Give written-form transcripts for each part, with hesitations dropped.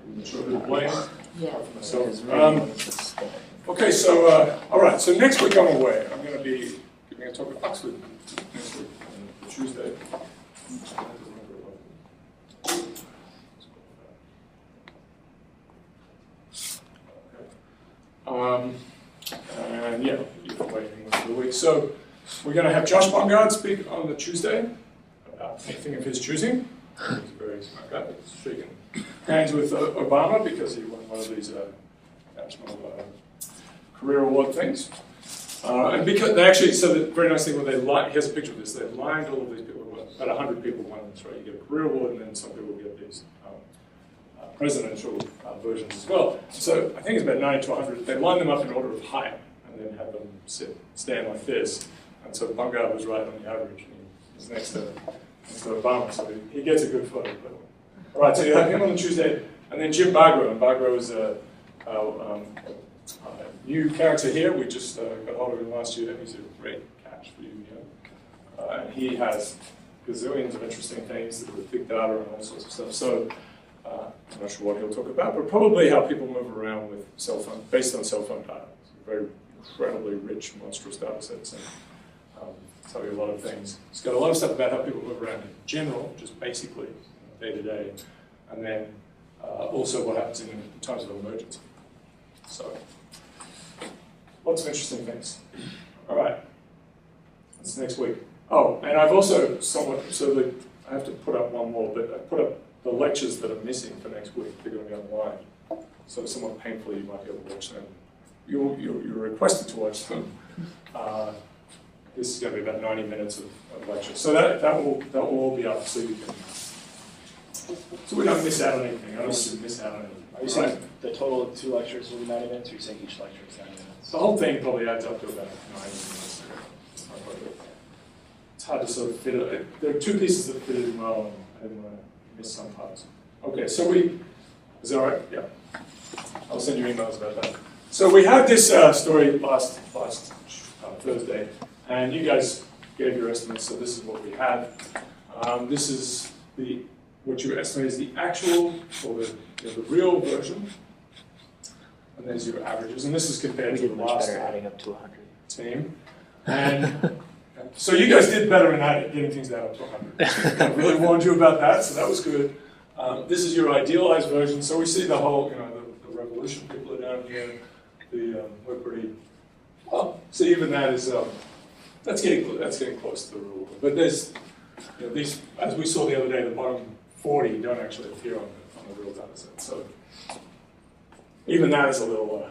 I'm not sure who to blame. Yeah. Myself. Okay, so, all right, so next week I'm away. I'm going to be giving a talk at Oxford next week, on Tuesday. And yeah, you're waiting for the week. So we're going to have Josh Bongard speak on the Tuesday about anything of his choosing. He's a very smart guy. He's shaking hands with Obama because he won one of these national career award things. And because they actually said the very nice thing when they lined, here's a picture of this, they lined all of these people, about 100 people won this, right? You get a career award and then some people get these presidential versions as well. So I think it's about 90 to 100. They lined them up in order of height and then had them stand like this. And so Bongard was right on the average. And he was next to Obama, so he gets a good photo. All right, so you have him on the Tuesday, and then Jim Bagro. And Bagro is a new character here. We just got hold of him last year. He's a great catch for you here. And he has gazillions of interesting things with big data and all sorts of stuff. So I'm not sure what he'll talk about, but probably how people move around with cell phone, based on cell phone data. It's very incredibly rich, monstrous data sets, and tell you a lot of things. It's got a lot of stuff about how people move around in general, just basically day to day, and then also what happens in times of emergency. So lots of interesting things. All right, that's next week. Oh, and I've also I have to put up one more, but I put up the lectures that are missing for next week. They're going to be online, so somewhat painfully you might be able to watch them. You're requested to watch them. This is going to be about 90 minutes of lecture, so that will all be up, so you can. So we don't miss out on anything. I don't want you to miss out on anything. Are you saying the total of 2 lectures will be 90 minutes, or are you saying each lecture is 90 minutes? The whole thing probably adds up to about 90 minutes. It's hard to sort of fit it. There are 2 pieces that fit in well, and I didn't want to miss some parts. Okay, so is that all right? Yeah. I'll send you emails about that. So we had this story last Thursday, and you guys gave your estimates, so this is what we had. This is what you estimate is the actual, or the real version, and there's your averages, and this is compared to the last adding up to 100 team. And so you guys did better in getting things down up to 100. I really warned you about that, so that was good. This is your idealized version, so we see the whole, the revolution people are down here. We're pretty well. So even that is that's getting close to the rule. But there's these, as we saw the other day, the bottom 40 don't actually appear on the real data set. So even that is a little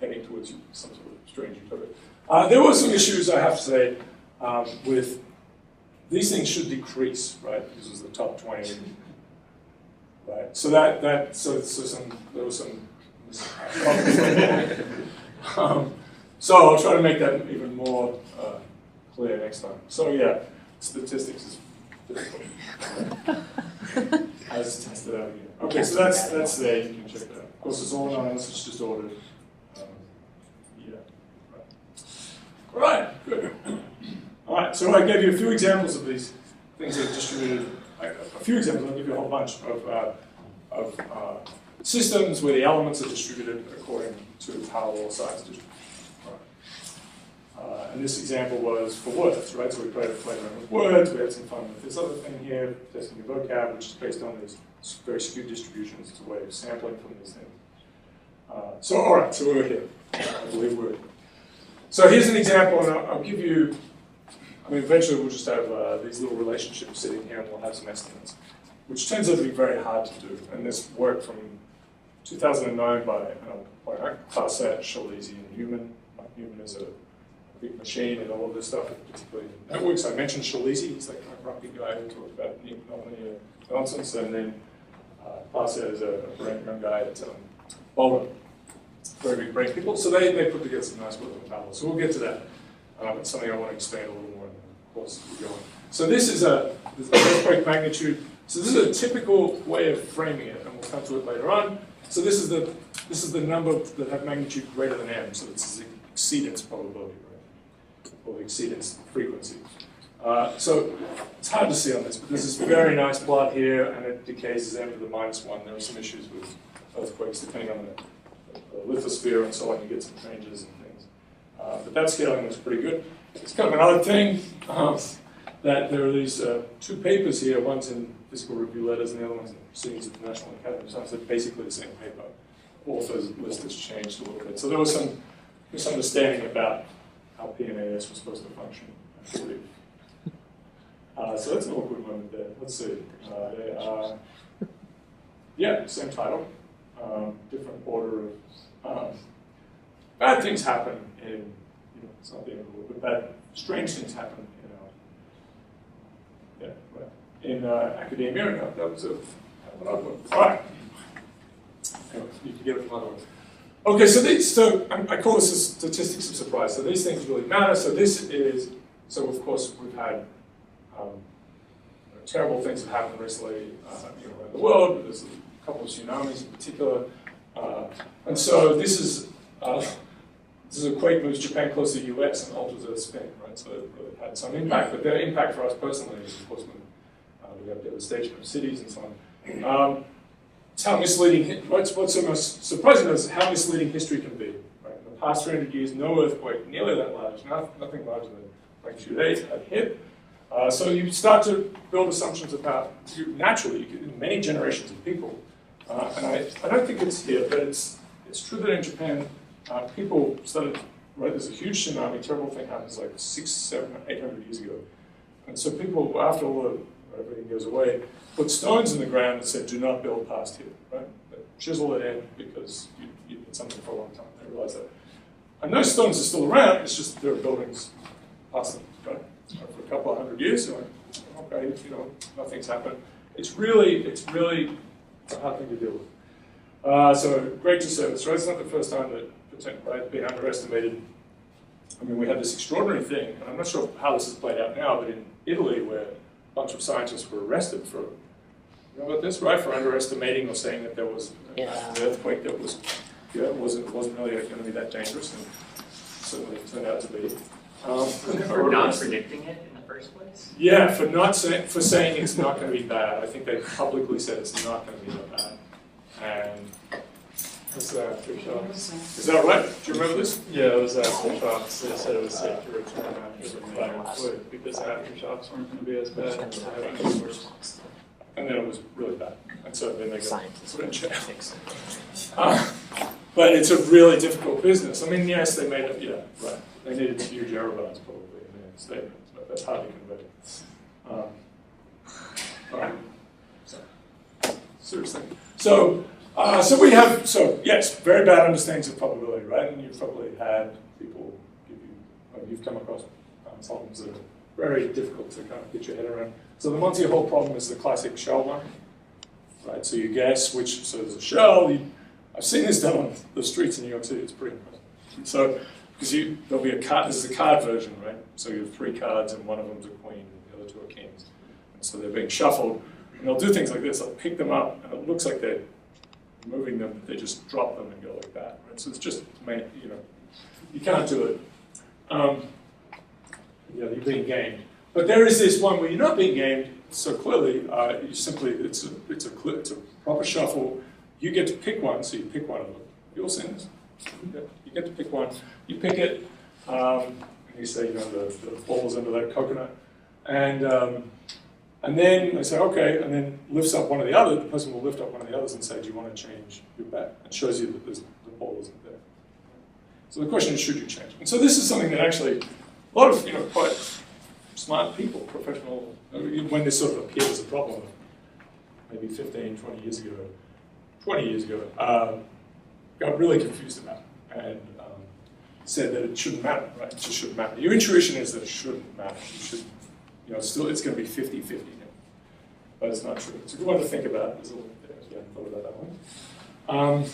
heading towards some sort of strange utopia. There were some issues, I have to say, with these things should decrease, right? This was the top 20, right? So there was some. So I'll try to make that even more clear next time. So yeah, statistics is difficult. I just tested out again. Okay, so that's there. You can check that out. Of course, it's all anonymous. It's just ordered. Yeah. All right. Good. All right. So I gave you a few examples of these things that are distributed. A few examples. I'll give you a whole bunch of systems where the elements are distributed according to Powerwall size distribution. Right. And this example was for words, right? So we played around with words. We had some fun with this other thing here, testing your vocab, which is based on these very skewed distributions. It's a way of sampling from these things. So all right, so we're here. I believe we're here. So here's an example, and I'll give you. I mean, eventually we'll just have these little relationships sitting here, and we'll have some estimates, which turns out to be very hard to do. And this work from 2009 by Clarset, Shalizi, and Newman. Newman is a big machine and all of this stuff, particularly in networks. I mentioned Shalizi. He's like a grumpy guy who talks about nonsense. And then Clarset is a brain young guy at Boulder. Very big brain people. So they put together some nice work on Powerwall. So we'll get to that. It's something I want to expand a little more in the course as we go on. So this is a earthquake magnitude. So this is a typical way of framing it, and we'll come to it later on. So this is the number that have magnitude greater than m. So it's the exceedance probability, right? Or the exceedance frequency. So it's it's hard to see on this, but there's this very nice plot here, and it decays as m to the -1. There are some issues with earthquakes, depending on the lithosphere and so on. You get some changes and things. But that scaling was pretty good. It's kind of another thing that there are these two papers here. One's in Physical Review Letters, and the other one's in Proceedings of the National Academy of Sciences. They're basically the same paper. Authors list has changed a little bit. So there was some misunderstanding about how PNAS was supposed to function, I believe. So that's an awkward moment there. Let's see. They are, yeah, same title, different order of. Bad things happen in, it's not the end of the world, but bad, strange things happen in academia. And that was another one. All right. Anyway, you can get it from other ones. Okay, so I call this a statistics of surprise. So these things really matter. So of course we've had terrible things have happened recently around the world. But there's a couple of tsunamis in particular. And so this is a quake moves Japan close to the US and alters Earth's spin, right? So it really had some impact. But the impact for us personally is, of course, when we have devastation of cities and so on. It's how misleading, what's the most surprising is how misleading history can be. Right? In the past 300 years, no earthquake nearly that large, nothing larger than magnitude 8 had hit. So you start to build assumptions about, naturally, many generations of people. And I don't think it's here, but it's true that in Japan, people started, right, there's a huge tsunami, terrible thing happens like 600, 700, 800 years ago. And so people, after everything goes away, put stones in the ground and said, do not build past here, right? They chisel it in because you need something for a long time. They realize that. And those stones are still around, it's just there are buildings past them, right? So for a couple of hundred years, you're like, okay, nothing's happened. It's really a hard thing to deal with. So great disservice, right? It's not the first time that it's been underestimated. I mean, we had this extraordinary thing, and I'm not sure how this is played out now, but in Italy, where a bunch of scientists were arrested for, about this, right? For underestimating or saying that there was an earthquake that wasn't really going to be that dangerous, and certainly it turned out to be. For not predicting it in the first place? Yeah, for saying it's not going to be bad. I think they publicly said it's not going to be that bad. And what's that? Aftershocks. Is that right? Do you remember this? Yeah, it was aftershocks. They said it was safe to return after the fire because aftershocks weren't going to be as bad. And then it was really bad. And so then they got put in jail. But it's a really difficult business. I mean, yes, they made it, yeah, right. They needed huge error bars probably in their statements, but that's hard to convey. All right. Seriously. So yes, very bad understandings of probability, right? And you've probably had people give you, you've come across problems that are very difficult to kind of get your head around. So the Monty Hall problem is the classic shell one, right? So you guess which, so there's a shell. I've seen this done on the streets in New York City. It's pretty impressive. So, because there'll be a card, this is a card version, right? So you have 3 cards and one of them's a queen and the other 2 are kings. And so they're being shuffled. And they'll do things like this. They'll pick them up and it looks like they're moving them, but they just drop them and go like that, right? So it's just, you can't do it. You're being gamed. But there is this one where you're not being gamed, so clearly you simply, it's a proper shuffle. You get to pick one, so you pick one of them. You all seen this? You get to pick one. You pick it, and you say, the ball's under that coconut. And then they say, okay, and then lifts up one of the other. The person will lift up one of the others and say, do you want to change your bet? And shows you that the ball isn't there. So the question is, should you change? And so this is something that actually, a lot of, quite smart people, professional, when this sort of appeared as a problem, maybe 15, 20 years ago, got really confused about it and said that it shouldn't matter, right? It just shouldn't matter. Your intuition is that it shouldn't matter. You should, still it's going to be 50-50 now. But it's not true. It's a good one to think about. There's a little bit there if you haven't thought about that one.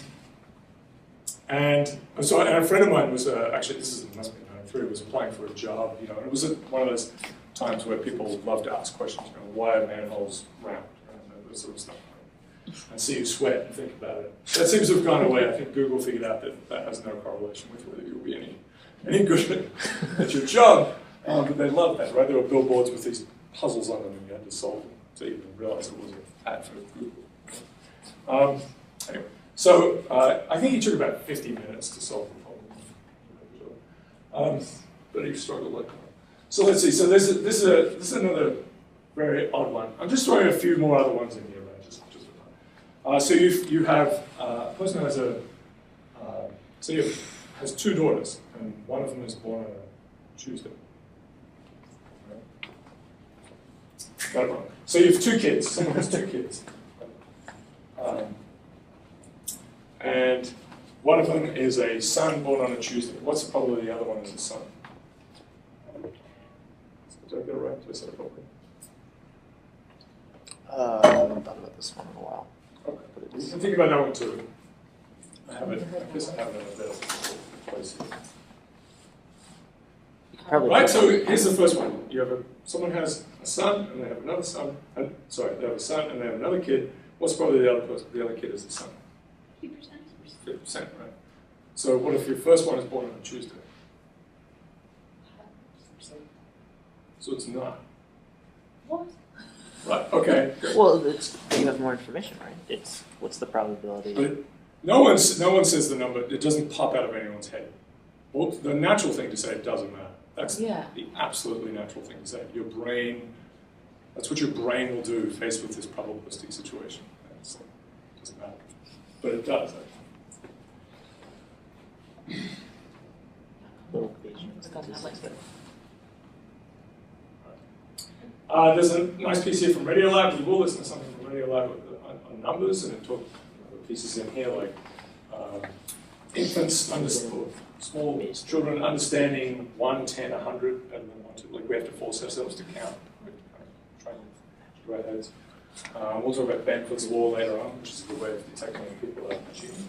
And a friend of mine was, actually this must be 93, was applying for a job, and it was one of those times where people love to ask questions, why are manholes round, and that sort of stuff. And see you sweat and think about it. That seems to have gone away. I think Google figured out that has no correlation with whether you'll be any good at your job. But they love that, right? There were billboards with these puzzles on them and you had to solve them to even realize it was an ad for Google. Anyway, so I think he took about 50 minutes to solve the problem. But he struggled like that. So let's see. So this is another very odd one. I'm just throwing a few more other ones in here, right? Just for fun. So you have a person who has has two daughters, and one of them is born on a Tuesday. Right? Got it wrong. So you have two kids. Someone has two kids. And one of them is a son born on a Tuesday. What's the probability the other one is a son? Did I get it right? Did I say it properly? I haven't thought about this one in a while. Okay. You can think about that one too. I guess I have it in a better place here. Probably. Right, so here's the first one. You have someone has a son, and they have another son. They have a son, and they have another kid. What's probably the other kid is the son? 50%. 50%, right? So what if your first one is born on a Tuesday? So it's not. What? Right, okay. Good. Well, you have more information, right? It's what's the probability? But no one says the number. It doesn't pop out of anyone's head. Well, the natural thing to say, it doesn't matter. That's the absolutely natural thing to say. Your brain, that's what your brain will do faced with this probabilistic situation. It doesn't matter. But it does, actually. Little patients. There's a nice piece here from Radiolab. We will listen to something from Radiolab on numbers, and talk pieces in here like infants, small children understanding 1, 10, 100 better than 1, 2. Like we have to force ourselves to count. We have to kind of try and do our heads. We'll talk about Benford's law later on, which is a good way of detecting when people are achieving.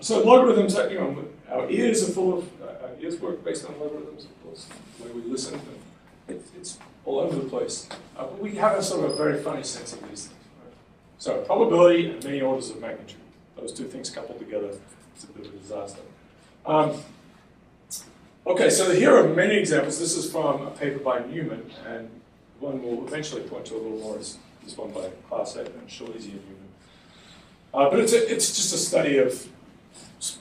So logarithms, our ears are full of, our ears work based on logarithms, of course, the way we listen. It's all over the place. But we have a sort of a very funny sense of these things. Right? So probability and many orders of magnitude. Those two things coupled together, it's a bit of a disaster. Okay, so here are many examples. This is from a paper by Newman, and one we'll eventually point to a little more is this one by Class 8 and Schlese and Newman. But it's just a study of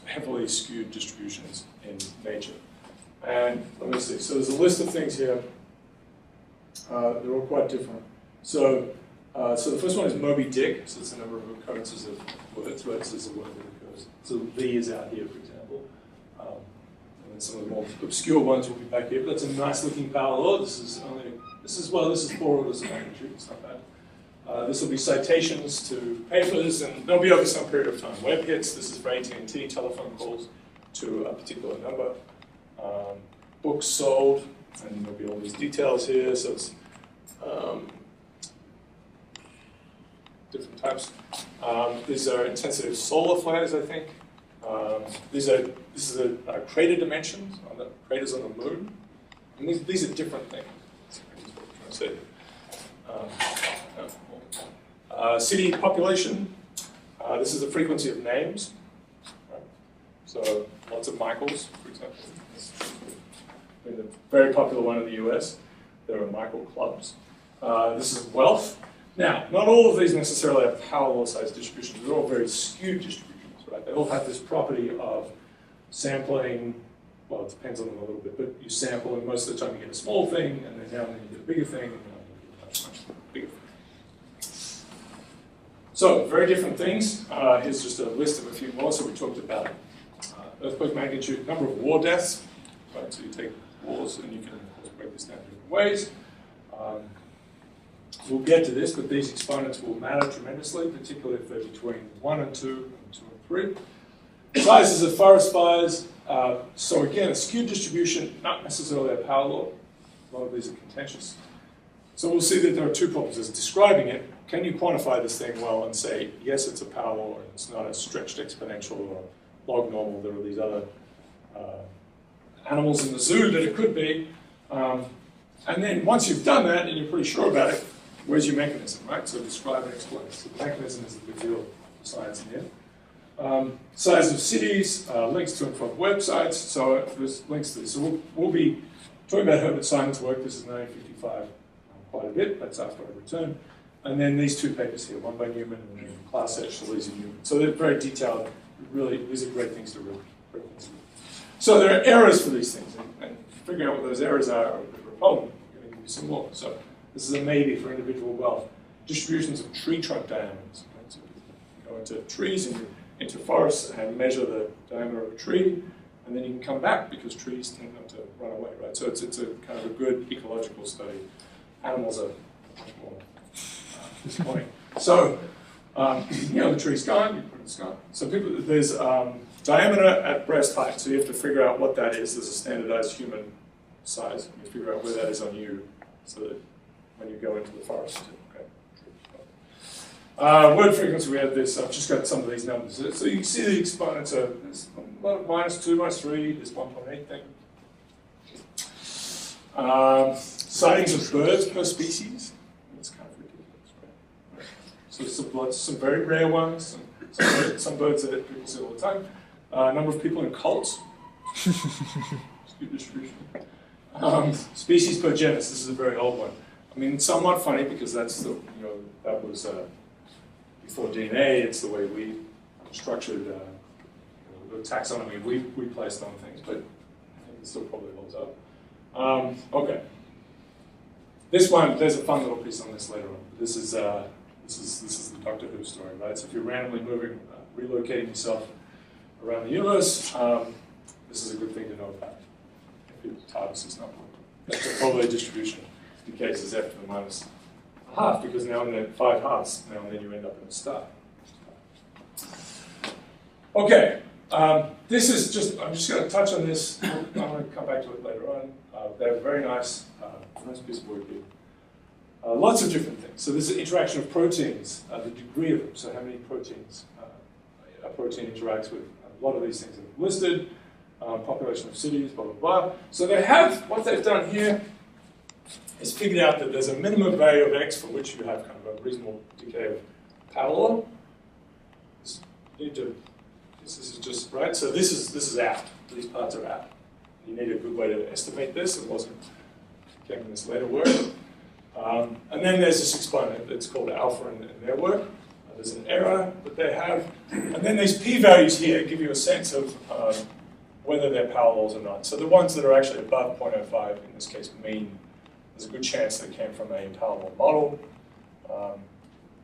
heavily skewed distributions in nature. And let me see. So there's a list of things here. They're all quite different. So the first one is Moby Dick. So it's the number of occurrences of words, right? So there's a word that occurs. So the is out here, for example. And then some of the more obscure ones will be back here. But that's a nice looking power law. This is 4 orders of magnitude. It's not bad. This will be citations to papers, and they'll be over some period of time. Web hits, this is for AT&T, telephone calls to a particular number. Books sold, and there'll be all these details here. So it's different types. These are intensive solar flares, I think. This is a crater dimensions on the craters on the moon. And these are different things. That's what I'm trying to say. City population. This is the frequency of names. Right? So lots of Michaels, for example. I mean, the very popular one in the US. There are Michael clubs. This is wealth. Now, not all of these necessarily have power law size distributions. They're all very skewed distributions, right? They all have this property of sampling. Well, it depends on them a little bit, but you sample, and most of the time you get a small thing, and then now and then you get a bigger thing, and now you get a much bigger thing. So, very different things. Here's just a list of a few more. So we talked about earthquake magnitude, number of war deaths. Right? So you take wars, and you can, of course, break this down in different ways. We'll get to this, but these exponents will matter tremendously, particularly if they're between 1 and 2, and 2 and 3. Sizes of forest fires. So again, a skewed distribution, not necessarily a power law. A lot of these are contentious. So we'll see that there are two problems. There's describing it. Can you quantify this thing well and say, yes, it's a power law, and it's not a stretched exponential or log normal? There are these other animals in the zoo that it could be. And then once you've done that and you're pretty sure about it, where's your mechanism, right? So describe and explain. So the mechanism is the big deal for science in here. Size of cities, links to and from websites. So there's links to this. So we'll be talking about Herbert Simon's work. This is 1955 quite a bit. That's after I return. And then these two papers here, one by Newman and then Class H, Salesi, Newman. So they're very detailed. Really, these are great things to read. So there are errors for these things, and figuring out what those errors are a bit of a problem. I'm going to give you some more. So this is a maybe for individual wealth. Distributions of tree trunk diameters. Right? So you go into trees and into forests and measure the diameter of a tree, and then you can come back because trees tend not to run away, right? So it's a kind of a good ecological study. Animals are much more disappointing. So the tree's gone, you put it's gone. So there's diameter at breast height, so you have to figure out what that is. There's a standardized human size. You figure out where that is on you, so that when you go into the forest. Okay. Word frequency, we have this. I've just got some of these numbers. So you can see the exponents are there's -2, -3, there's 1.8 thing. Sightings of birds per species. That's kind of ridiculous, right? So some very rare ones, some birds that people see all the time. Number of people in cults. It's good distribution. Species per genus. This is a very old one. I mean, it's somewhat funny because that's that was before DNA. It's the way we structured the taxonomy we placed on things, but I think it still probably holds up. Okay. This one, there's a fun little piece on this later on. This is the Doctor Who story, right? So if you're randomly moving, relocating yourself around the universe, this is a good thing to know about. If your TARDIS is not working. That's probably a distribution decays as f to the minus a half, because now and then 5 halves, now and then you end up in a star. Okay, this is just, I'm just going to touch on this. I'm going to come back to it later on. They have a very nice piece of work here. Lots of different things. So this is interaction of proteins, the degree of them. So how many proteins a protein interacts with. A lot of these things are listed. Population of cities, blah, blah, blah. So they have, what they've done here is figured out that there's a minimum value of x for which you have kind of a reasonable decay of power law. This is just, right? So this is out. These parts are out. You need a good way to estimate this. It wasn't, came in this later work. And then there's this exponent that's called alpha in their work. There's an error that they have. And then these p-values here give you a sense of whether they're power laws or not. So the ones that are actually above 0.05, in this case mean, there's a good chance they came from a power law model.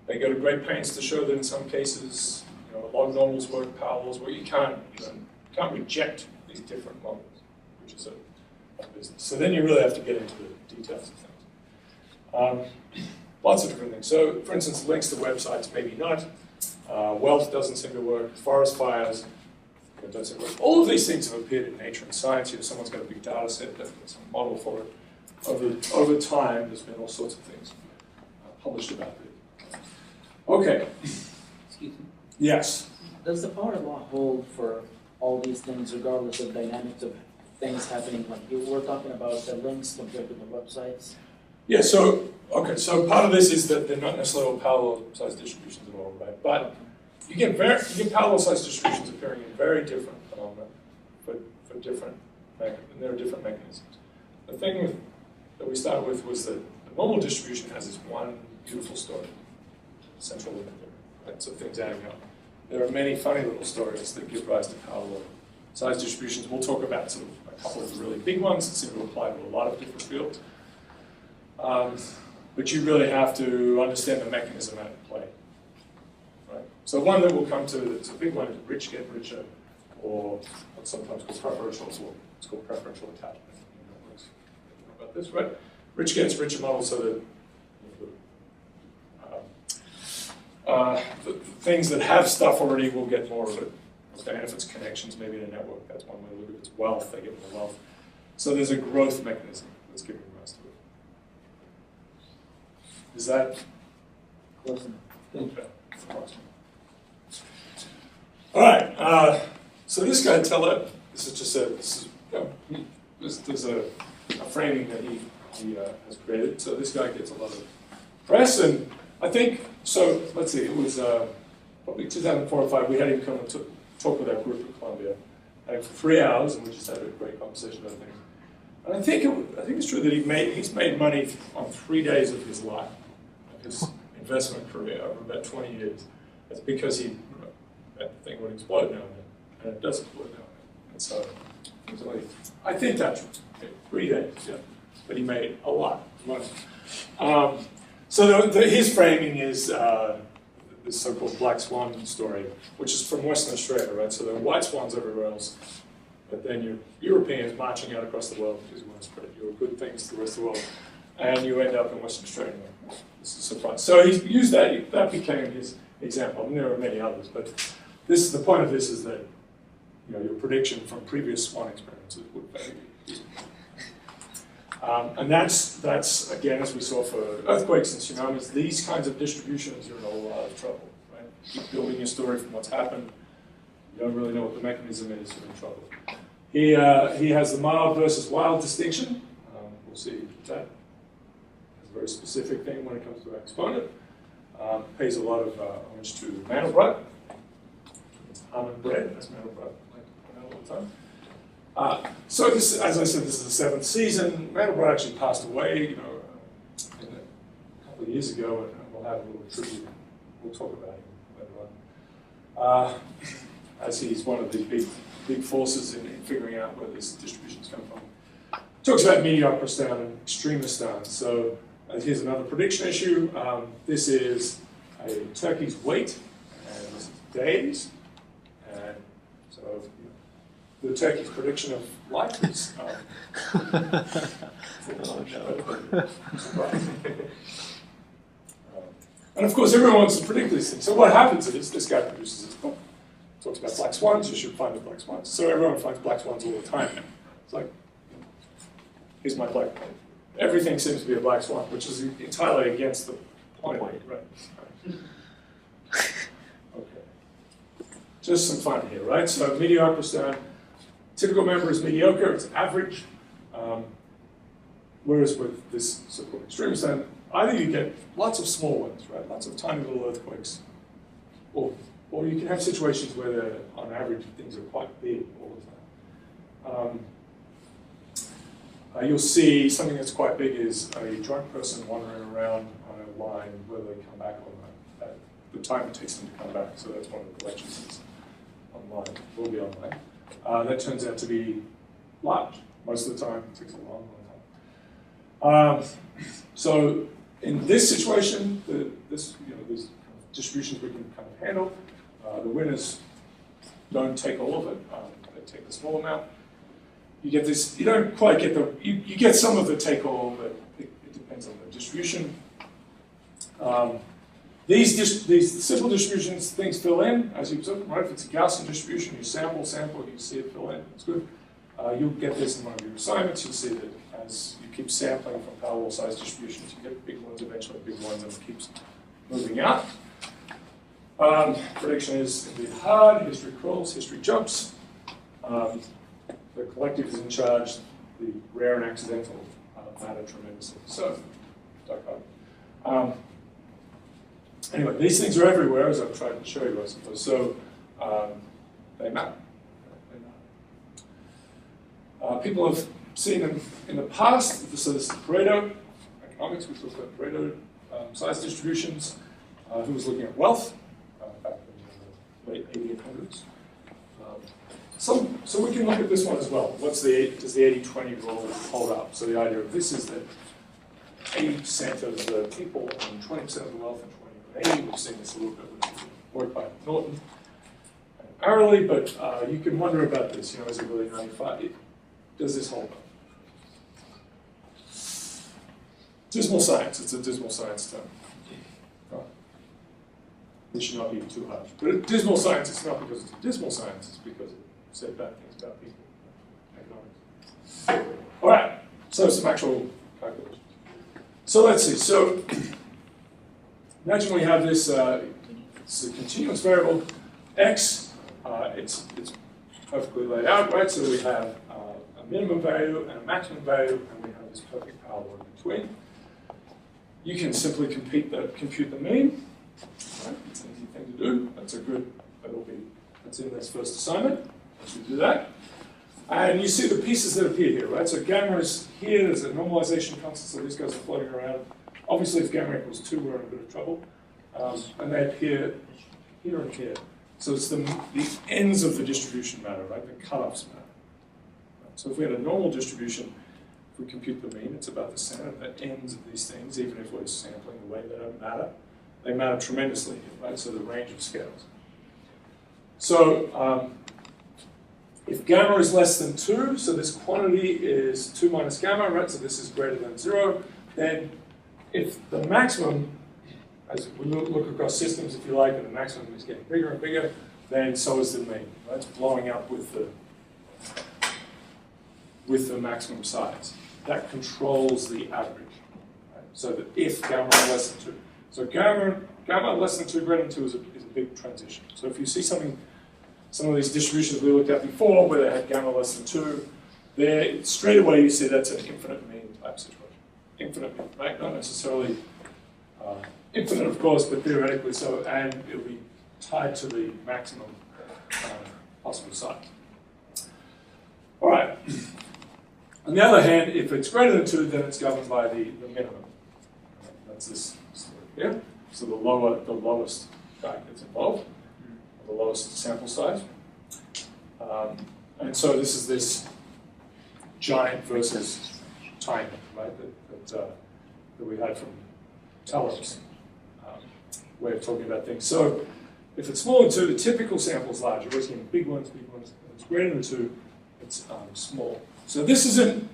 They go to great pains to show that in some cases, log normals work, power laws work. You can't reject these different models, which is a business. So then you really have to get into the details of things. Lots of different things. So, for instance, links to websites, maybe not. Wealth doesn't seem to work. Forest fires don't seem to work. All of these things have appeared in Nature and Science. Someone's got a big data set, they've got some model for it. Over time, there's been all sorts of things published about it. Okay. Excuse me. Yes. Does the power law hold for all these things, regardless of dynamics of things happening? Like you were talking about the links compared to the websites. Yeah. So so part of this is that they're not necessarily all power law size distributions at all, right? But you get power law size distributions appearing in very different phenomena for different, and there are different mechanisms. The thing that we started with was that the normal distribution has this one beautiful story, central limit there, right? So things adding up. There are many funny little stories that give rise to power law size distributions. We'll talk about sort of a couple of really big ones that seem to apply to a lot of different fields. But you really have to understand the mechanism at play. Right? So one that we'll come to that's a big one is rich get richer, or what's sometimes called preferential, it's called preferential attachment. About this, right? Rich gets richer model, so that the things that have stuff already will get more of it. And if it's connections, maybe in a network, that's one way to look at it. If it's wealth, they get more wealth. So there's a growth mechanism that's giving rise to it. Is that Close enough. okay? All right. So this guy Teller, this is just there's a framing that he has created. So this guy gets a lot of press, and I think so. Let's see. It was probably 2004 or 5. We had him come and talk with our group at Columbia, and for 3 hours, and we just had a great conversation about things. And I think it's true that he's made money on 3 days of his life, of his investment career over about 20 years. That's because that thing would explode now and then, and it does explode now and then. And so I think that's true. 3 days, yeah. But he made a lot of money. So his framing is this so-called black swan story, which is from Western Australia, right? So there are white swans everywhere else, but then you're Europeans marching out across the world because you want to spread your good things to the rest of the world, and you end up in Western Australia. This is a surprise. So he used that. That became his example. I mean, there are many others, but the point of this is that your prediction from previous swan experiences would vary. And that's again, as we saw for earthquakes and tsunamis, these kinds of distributions, you're in a lot of trouble, right? Keep building your story from what's happened. You don't really know what the mechanism is, you're in trouble. He has the mild versus wild distinction. We'll see that. It's a very specific thing when it comes to our exponent. Pays a lot of homage to Mandelbrot. It's almond bread, that's Mandelbrot, like all the time. So this, as I said, this is the 7th season. Mandelbrot actually passed away, a couple of years ago, and we'll have a little tribute. We'll talk about him later on. As he's one of the big forces in figuring out where these distributions come from. Talks about mediocristan and extremistan. So here's another prediction issue. This is a turkey's weight and this is days, and so. The turkey's prediction of life is and of course everyone wants to predict these things. So what happens is this guy produces this book, talks about black swans, you should find the black swans. So everyone finds black swans all the time now. It's like, here's my black swan. Everything seems to be a black swan, which is entirely against the point. Right. Okay. Just some fun here, right? So mediocristan. Typical member is mediocre, it's average. Whereas with this so-called extremistan, either you get lots of small ones, right? Lots of tiny little earthquakes, or you can have situations where, on average, things are quite big all the time. You'll see something that's quite big is a drunk person wandering around on a line where they come back online. The time it takes them to come back, so that's one of the lectures online, will be online. That turns out to be large. Most of the time, it takes a long time. So in this situation, these kind of distributions we can kind of handle. The winners don't take all of it. They take the small amount. You get this. You don't quite get the. You get some of the take all, but it depends on the distribution. These simple distributions, things fill in, as you observe, right? If it's a Gaussian distribution, you sample, you see it fill in, it's good. You'll get this in one of your assignments, you'll see that as you keep sampling from Powerwall size distributions, you get big ones, eventually big ones, and it keeps moving out. Prediction is indeed hard, history crawls, history jumps. The collective is in charge, the rare and accidental matter tremendously. So, anyway, these things are everywhere, as I've tried to show you, I suppose. So they matter. People have seen them in the past. So this is Pareto economics. We talked about Pareto size distributions. Who was looking at wealth back in the late 1800s. So we can look at this one as well. Does the 80-20 rule hold up? So the idea of this is that 80% of the people own 20% of the wealth and 20% of 80%. We've seen this a little bit with work by Norton and Arley, but you can wonder about this. Is it really 95? Does this hold up? Dismal science. It's a dismal science term. It should not be too harsh. But dismal science, it's not because it's a dismal science, it's because it said bad things about people. Economics. All right, so some actual calculations. So let's see. So imagine we have this, it's a continuous variable, x, it's perfectly laid out, right? So we have a minimum value and a maximum value, and we have this perfect power law in between. You can simply compute the mean. Right? It's an easy thing to do. That's in this first assignment. Once you do that, And you see the pieces that appear here, right? So gamma is here, there's a normalization constant, so these guys are floating around. Obviously, if gamma equals 2, we're in a bit of trouble. And they appear here and here. So it's the ends of the distribution matter, right? The cutoffs matter. So if we had a normal distribution, if we compute the mean, it's about the center of the ends of these things, even if we're sampling the way they don't matter. They matter tremendously here, right? So the range of scales. So if gamma is less than 2, so this quantity is 2 minus gamma, right? So this is greater than 0, then if the maximum, as we look across systems, if you like, and the maximum is getting bigger and bigger, then so is the mean, right? It's blowing up with the maximum size. That controls the average, right? So that if gamma is less than 2. So gamma less than 2, greater than 2 is a big transition. So if you see some of these distributions we looked at before where they had gamma less than 2, there straight away you see that's an infinite mean type situation. Infinite mean, right? Not necessarily infinite, of course, but theoretically so, and it'll be tied to the maximum possible size. All right. On the other hand, if it's greater than 2, then it's governed by the minimum. That's this story here. So the lowest guy gets involved, the lowest sample size. And so this is this giant versus tiny, right, that we had from Teller's way of talking about things. So if it's smaller than 2, the typical sample is large. You're always getting big ones. If it's greater than 2, it's small. So this isn't,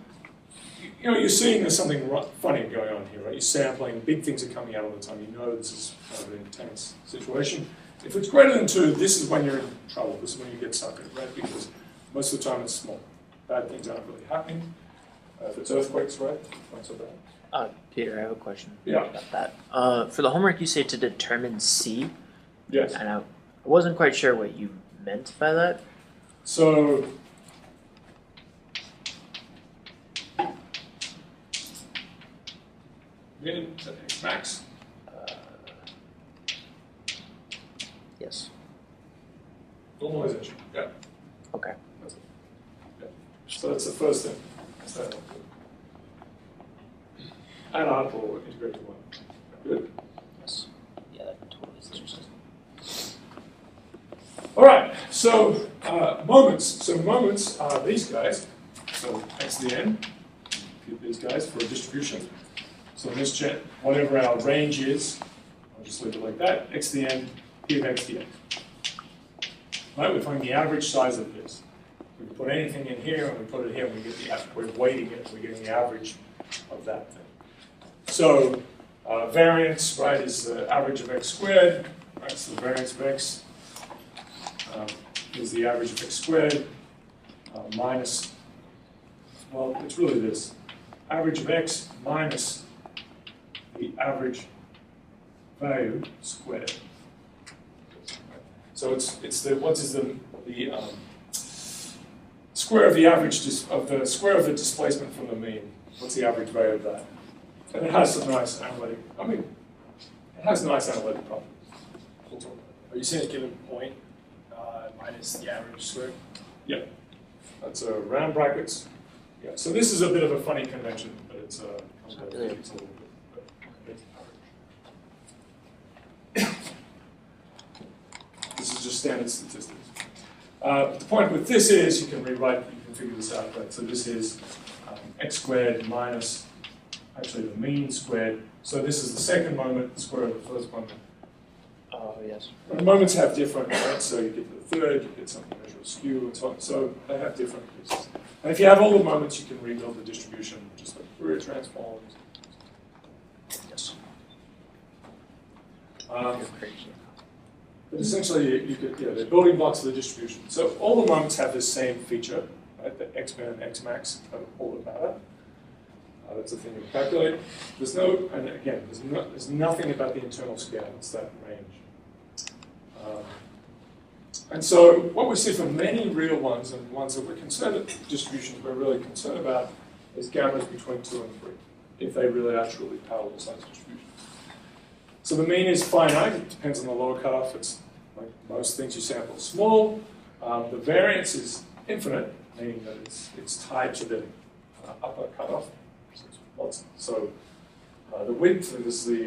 you're seeing there's something funny going on here, right? You're sampling, big things are coming out all the time. You know this is kind of an intense situation. If it's greater than 2, this is when you're in trouble. This is when you get stuck in it, right? Because most of the time it's small. Bad things aren't really happening. If it's earthquakes, right? Not so bad. Peter, I have a question Yeah. about that. For the homework, you say to determine C, Yes. and I wasn't quite sure what you meant by that. So min to x max. Yes. Normalization. Yeah. Okay. That's it. Yeah. So that's the first thing. So, and R for integrated one. Good. Yes. Yeah, that totally is interesting. All right. So moments. So moments are these guys. So x to the n. Get these guys for a distribution. So in this whatever our range is, I'll just leave it like that. X to the n. P of x dx. Right, we're finding the average size of this. We can put anything in here, and we put it here, and we get the average. We're weighting it, we're getting the average of that thing. So variance, right, is the average of x squared. Right, so the variance of x is the average of x squared minus, well, it's really this. Average of x minus the average value squared. So it's the what is the square of the average of the square of the displacement from the mean. What's the average value of that? And it has some nice analytic. I mean, it has nice analytic properties. We'll talk about Are you saying a given point minus the average squared? Yeah, that's round brackets. Yeah. So this is a bit of a funny convention, but it's it's a little bit. This is just standard statistics. The point with this is you can rewrite, you can figure this out, right? So this is x squared minus, actually the mean squared. So this is the second moment, the square of the first moment. Oh, yes. And moments have different, right? So you get the third, you get some measure of skew and so on. So they have different pieces. And if you have all the moments, you can rebuild the distribution just like Fourier transforms. Yes. But essentially, you could, they're building blocks of the distribution. So all the moments have this same feature, right? The x min and x max are all that matter. That's the thing you calculate. There's no, and again, there's nothing about the internal scale. It's that range. And so what we see from many real ones and ones that we're concerned with, distributions we're really concerned about, is gammas between 2 and 3, if they really are truly parallel size distributions. So the mean is finite. It depends on the lower cutoff. It's like most things you sample small. The variance is infinite. meaning that it's tied to the upper cutoff. So the width, and this is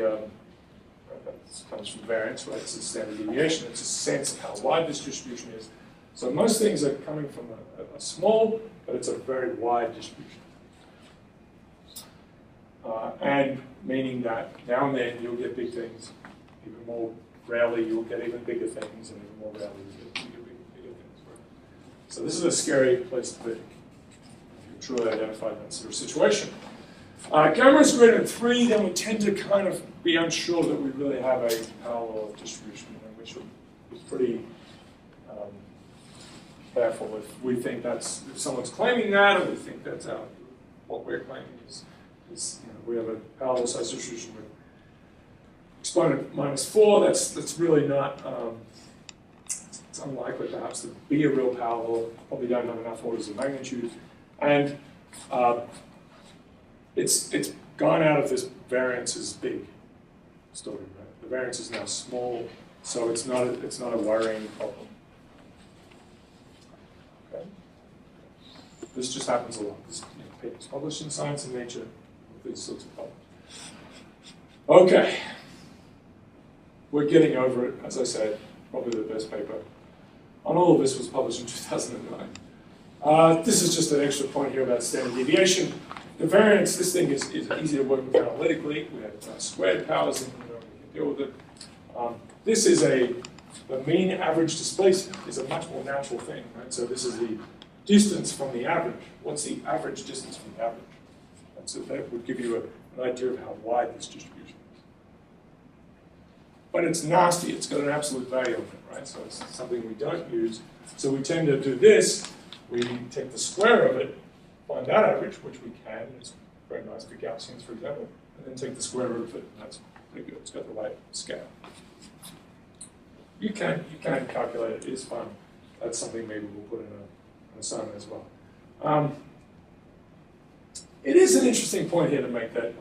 that comes from variance, right? It's the standard deviation. It's a sense of how wide this distribution is. So most things are coming from a small, but it's a very wide distribution. And meaning that now and then you'll get big things, even more rarely you'll get even bigger things, and even more rarely you'll get bigger things. Right? So this is a scary place to be if you truly identify that sort of situation. Gamma is greater than 3, then we tend to kind of be unsure that we really have a parallel distribution, which would be pretty careful if we think that's, if someone's claiming that, or we think that's what we're claiming is we have a parallel size distribution with exponent -4. That's really not. It's unlikely perhaps to be a real parallel. Probably don't have enough orders of magnitude, and it's gone out of this variance is big story. Right? The variance is now small, so it's not a worrying problem. Okay. This just happens a lot. This papers published in Science and Nature with these sorts of problems. Okay. We're getting over it, as I said, probably the best paper on all of this was published in 2009. This is just an extra point here about standard deviation. The variance, this thing is easy to work with analytically. We have squared powers and we can deal with it. This is the mean average displacement is a much more natural thing, right? So this is the distance from the average. What's the average distance from the average? So that would give you an idea of how wide this distribution is. But it's nasty, it's got an absolute value on it, right? So it's something we don't use. So we tend to do this, we take the square of it, find that average, which we can, it's very nice for Gaussians, for example, and then take the square root of it, and that's pretty good, it's got the right scale. You can calculate it, it is fun. That's something maybe we'll put in an assignment as well. It is an interesting point here to make that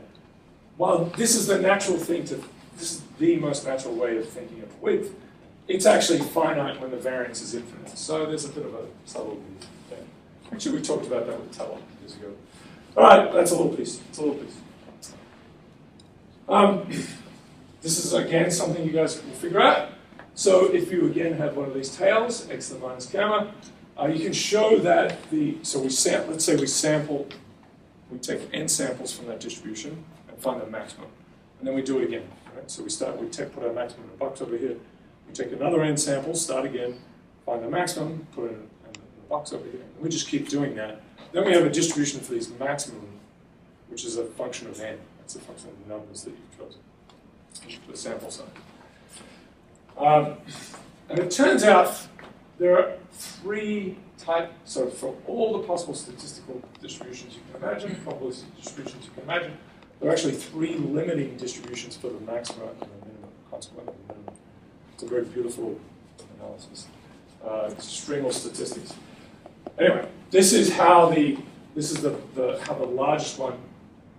while this is the natural thing this is the most natural way of thinking of width, it's actually finite when the variance is infinite. So there's a bit of a subtlety there. Actually, we talked about that with Talon years ago. All right, that's a little piece. It's a little piece. This is, again, something you guys can figure out. So if you, again, have one of these tails, x to the minus gamma, you can show that let's say we take n samples from that distribution and find the maximum. And then we do it again, right? So we put our maximum in a box over here. We take another n sample, start again, find the maximum, put it in a box over here. And we just keep doing that. Then we have a distribution for these maximum, which is a function of n. That's a function of the numbers that you've chosen, the sample size. And it turns out there are 3 types, so for all the possible statistical distributions you can imagine, probability distributions you can imagine, there are actually 3 limiting distributions for the maximum and the minimum, consequently the minimum. It's a very beautiful analysis. It's string of statistics. Anyway, this is how the largest one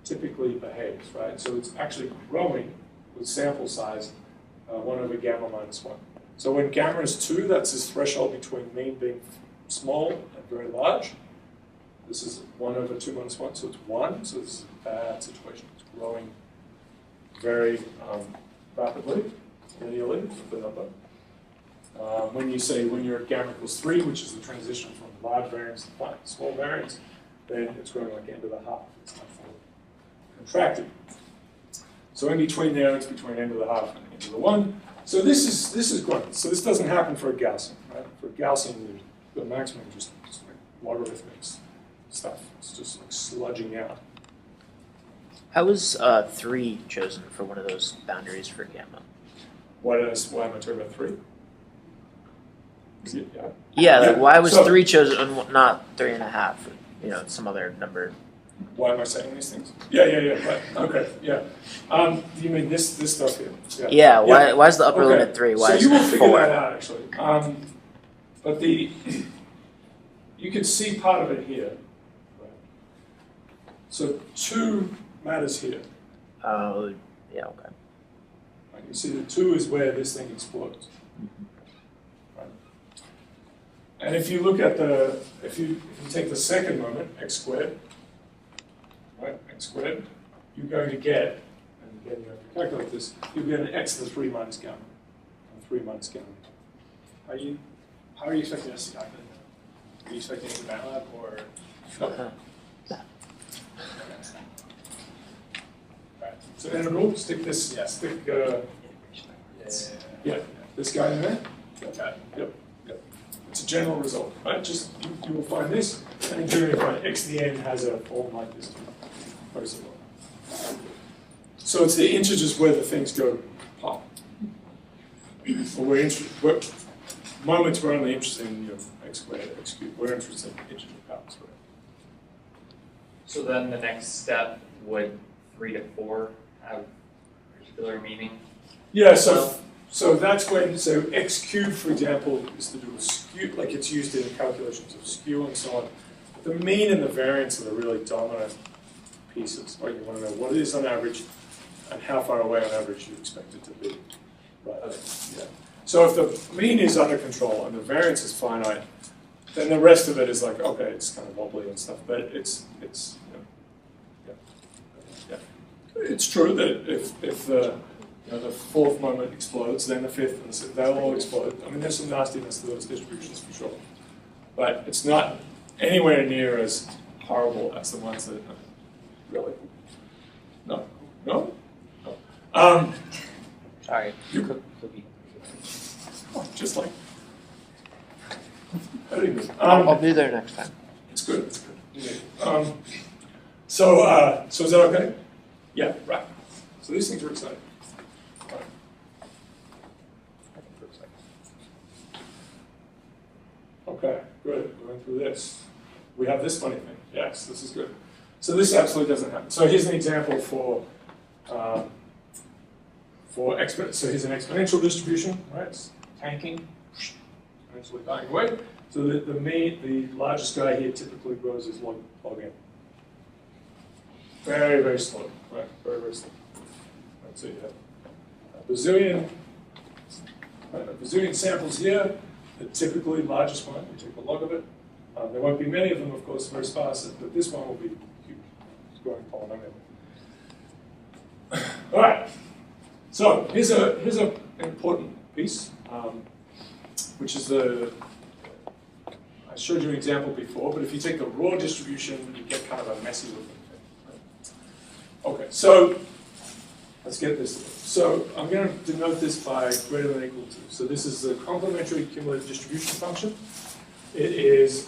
typically behaves, right? So it's actually growing with sample size 1 over gamma minus 1. So when gamma is 2, that's this threshold between mean being small and very large. This is 1 over 2 minus 1, so it's 1. So this is a bad situation. It's growing very rapidly, linearly with the number. When you're at gamma equals 3, which is the transition from large variance to small variance, then it's growing like n to the half. It's much more contracted. So in between there, it's between n to the half and n to the 1. So this is great. So this doesn't happen for a Gaussian, right? For a Gaussian, the maximum just like logarithmic stuff. It's just like sludging out. How was 3 chosen for one of those boundaries for gamma? Why am I talking about 3? Yeah. Yeah, like why was So- 3 chosen and not 3.5? You know, some other number. Why am I saying these things? Yeah. Right. Okay. Yeah. You mean this stuff here? Yeah, why is the upper limit 3? Why so is you will it figure 4? that out actually. But you can see part of it here. Right? So 2 matters here. Oh, yeah, okay. Right? You see the 2 is where this thing explodes. Right? And if you look at the, if you take the second moment, x squared, right, x squared, you're going to get, and again you have to calculate this, you get an x to the 3 minus gamma. 3 minus gamma. How are you expecting us to calculate that? Are you expecting it in MATLAB or? No. Right. So integral, stick this, yeah, this guy in there. Okay. Yep. It's a general result, right? Just you will find this, and in general you find x to the n has a form like this. Very similar. So it's the integers where the things go pop. Or moments we're only interested in x squared, x cubed. We're interested in integer power squared. So then the next step would 3 to 4 have particular meaning? Yeah, so that's when, so x cubed, for example, is to do with skew, like it's used in calculations of skew and so on. The mean and the variance are the really dominant pieces, right? You want to know what it is on average and how far away on average you expect it to be. Right. Yeah. So if the mean is under control and the variance is finite, then the rest of it is like, okay, it's kind of wobbly and stuff, but it's It's true that if the the fourth moment explodes, then the fifth and the sixth, they'll all explode. I mean, there's some nastiness to those distributions for sure, but it's not anywhere near as horrible as the ones that really. No. Sorry. Cookie. Oh, just like hurting me. I'll be there next time. It's good. It's good. So is that okay? Yeah, right. So these things are exciting. Right. Okay, good. We went through this. We have this funny thing. Yes, this is good. So this absolutely doesn't happen. So here's an example for so here's an exponential distribution, right? It's tanking, exponentially dying away. So the largest guy here typically grows as log n. Very, very slow, right? Very, very slow. Right, so you have a bazillion samples here. The typically largest one, we take the log of it. There won't be many of them, of course, very sparse, but this one will be huge. It's growing polynomial. All right. So here's an important piece, which is I showed you an example before, but if you take the raw distribution, you get kind of a messy looking thing. Right? Okay, so let's get this. So I'm going to denote this by greater than or equal to. So this is the complementary cumulative distribution function. It is,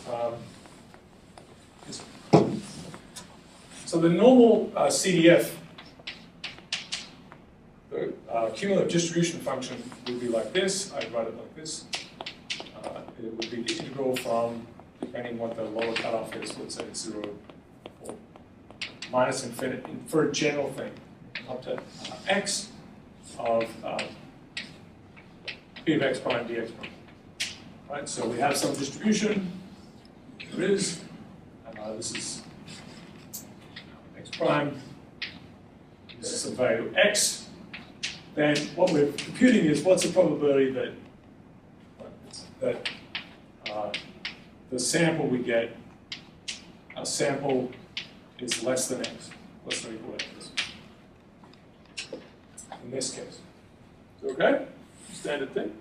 so the normal CDF, the cumulative distribution function would be like this. I'd write it like this. It would be the integral from, depending what the lower cutoff is, let's say it's 0 or minus infinity, for a general thing, up to x of p of x prime dx prime. Right, so we have some distribution, here it is, this is x prime, this is some value x, then what we're computing is what's the probability that the sample we get, our sample is less than x, less than or equal to x. In this case. Okay? Standard thing.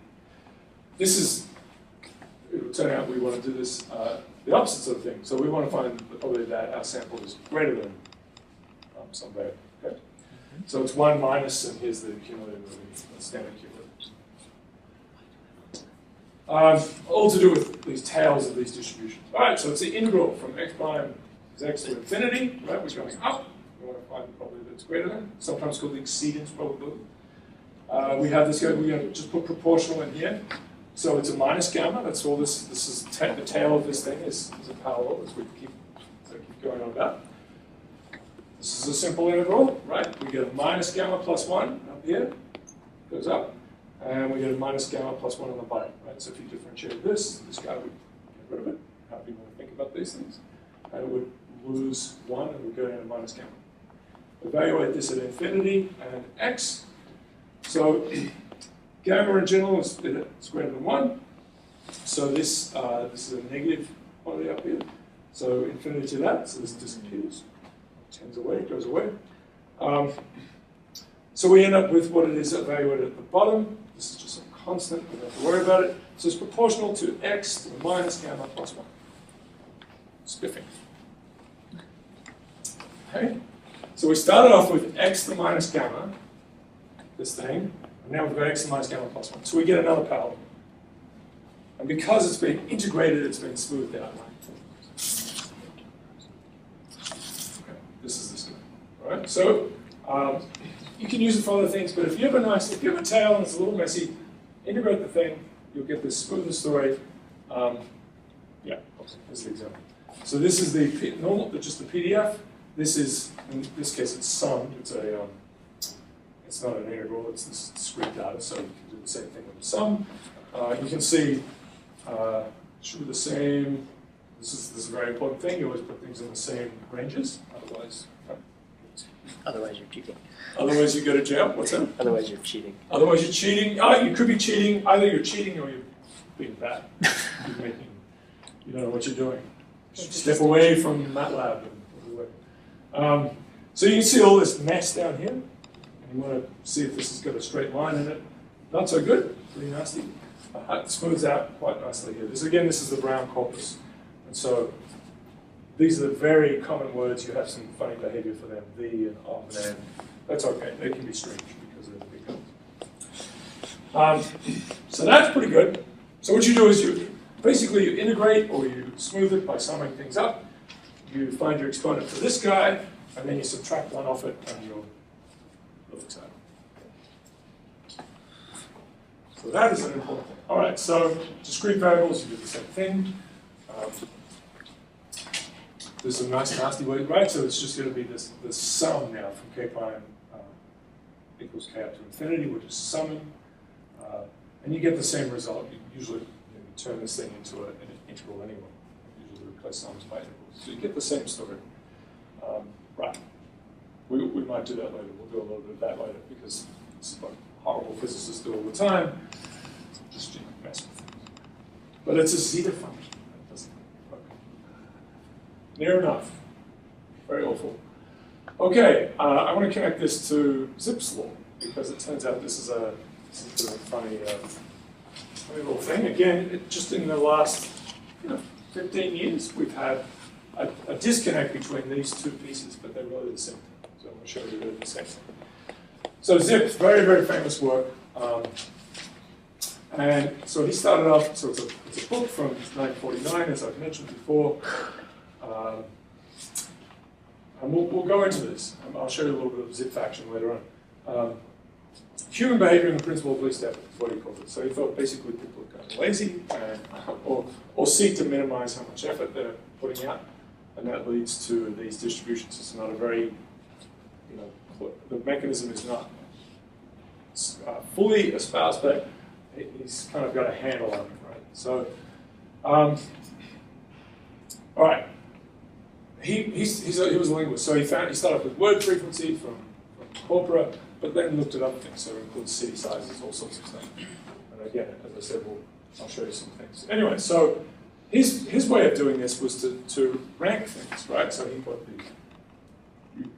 This is, it would turn out we want to do this, the opposite sort of thing. So we want to find the probability that our sample is greater than some value. Okay? So it's 1 minus, and here's the cumulative, the standard cumulative. All to do with these tails of these distributions. All right, so it's the integral from x prime is x to infinity, right? We're going up. We want to find the probability that's greater than, sometimes called the exceedance probability. We have this guy, we're going to just put proportional in here. So it's a minus gamma, that's all this is the tail of this thing is a parallel as we keep going on about. This is a simple integral, right? We get a minus gamma plus 1 up here, goes up. And we get a minus gamma plus 1 on the bottom, right? So if you differentiate this guy would get rid of it. How do you want to think about these things? And it would lose 1 and would go down to minus gamma. Evaluate this at infinity and x. So gamma in general is greater than 1. So this is a negative quantity up here. So infinity to that, so this disappears. Tends away, goes away. So we end up with what it is evaluated at the bottom. This is just a constant, we don't have to worry about it. So it's proportional to x to the minus gamma plus 1. Spiffing. Okay? So we started off with x to the minus gamma, this thing, and now we've got x to the minus gamma plus 1. So we get another parallel. And because it's been integrated, it's been smoothed out. Okay, this is this guy. All right, so you can use it for other things, but if you have a tail and it's a little messy, integrate the thing, you'll get this smoother story. Yeah, here's the example. So this is the just the PDF. This is, in this case, it's summed. It's not an integral. It's this discrete data. So you can do the same thing with the sum. You can see should be the same. This is a very important thing. You always put things in the same ranges. Otherwise, you're cheating. Otherwise, you go to jail. What's that? Otherwise, you're cheating. Otherwise, you're cheating. You could be cheating. Either you're cheating or you're being bad. You don't know what you're doing. Step away from MATLAB. So you can see all this mess down here. And you want to see if this has got a straight line in it. Not so good. Pretty nasty. It smooths out quite nicely here. This is the brown corpus. And so these are the very common words. You have some funny behavior for them. The and of and and. That's okay. They can be strange because they're the big ones. So that's pretty good. So what you do is you integrate or you smooth it by summing things up. You find your exponent for this guy, and then you subtract one off it, and you'll fix that. So that is an important thing. All right, so discrete variables, you do the same thing. There's some nice nasty way, right? So it's just going to be this sum now from k prime equals k up to infinity. We're just summing, and you get the same result. You usually turn this thing into an integral anyway. You usually replace sums by integrals. So you get the same story. Right. We might do that later. We'll do a little bit of that later because it's what horrible physicists do all the time. Just mess with things. But it's a zeta function. That doesn't work. Near enough. Very awful. Okay, I want to connect this to Zipf's law because it turns out this is a funny little thing. Again, just in the last 15 years, we've had a disconnect between these two pieces, but they're really the same thing. So I'm going to show you the same thing. So Zipf, very, very famous work. And so he started off, so it's a book from 1949, as I've mentioned before. And we'll go into this. I'll show you a little bit of Zipf action later on. Human behavior and the principle of least effort is what he called it. So he thought basically people are kind of lazy or seek to minimize how much effort they're putting out. And that leads to these distributions. It's not a very, the mechanism is not fully espoused, but he's kind of got a handle on it, right? So, all right. He was a linguist, so he started with word frequency from corpora, but then looked at other things. So it includes city sizes, all sorts of things. And again, as I said, I'll show you some things. Anyway, so his way of doing this was to rank things, right? So he put you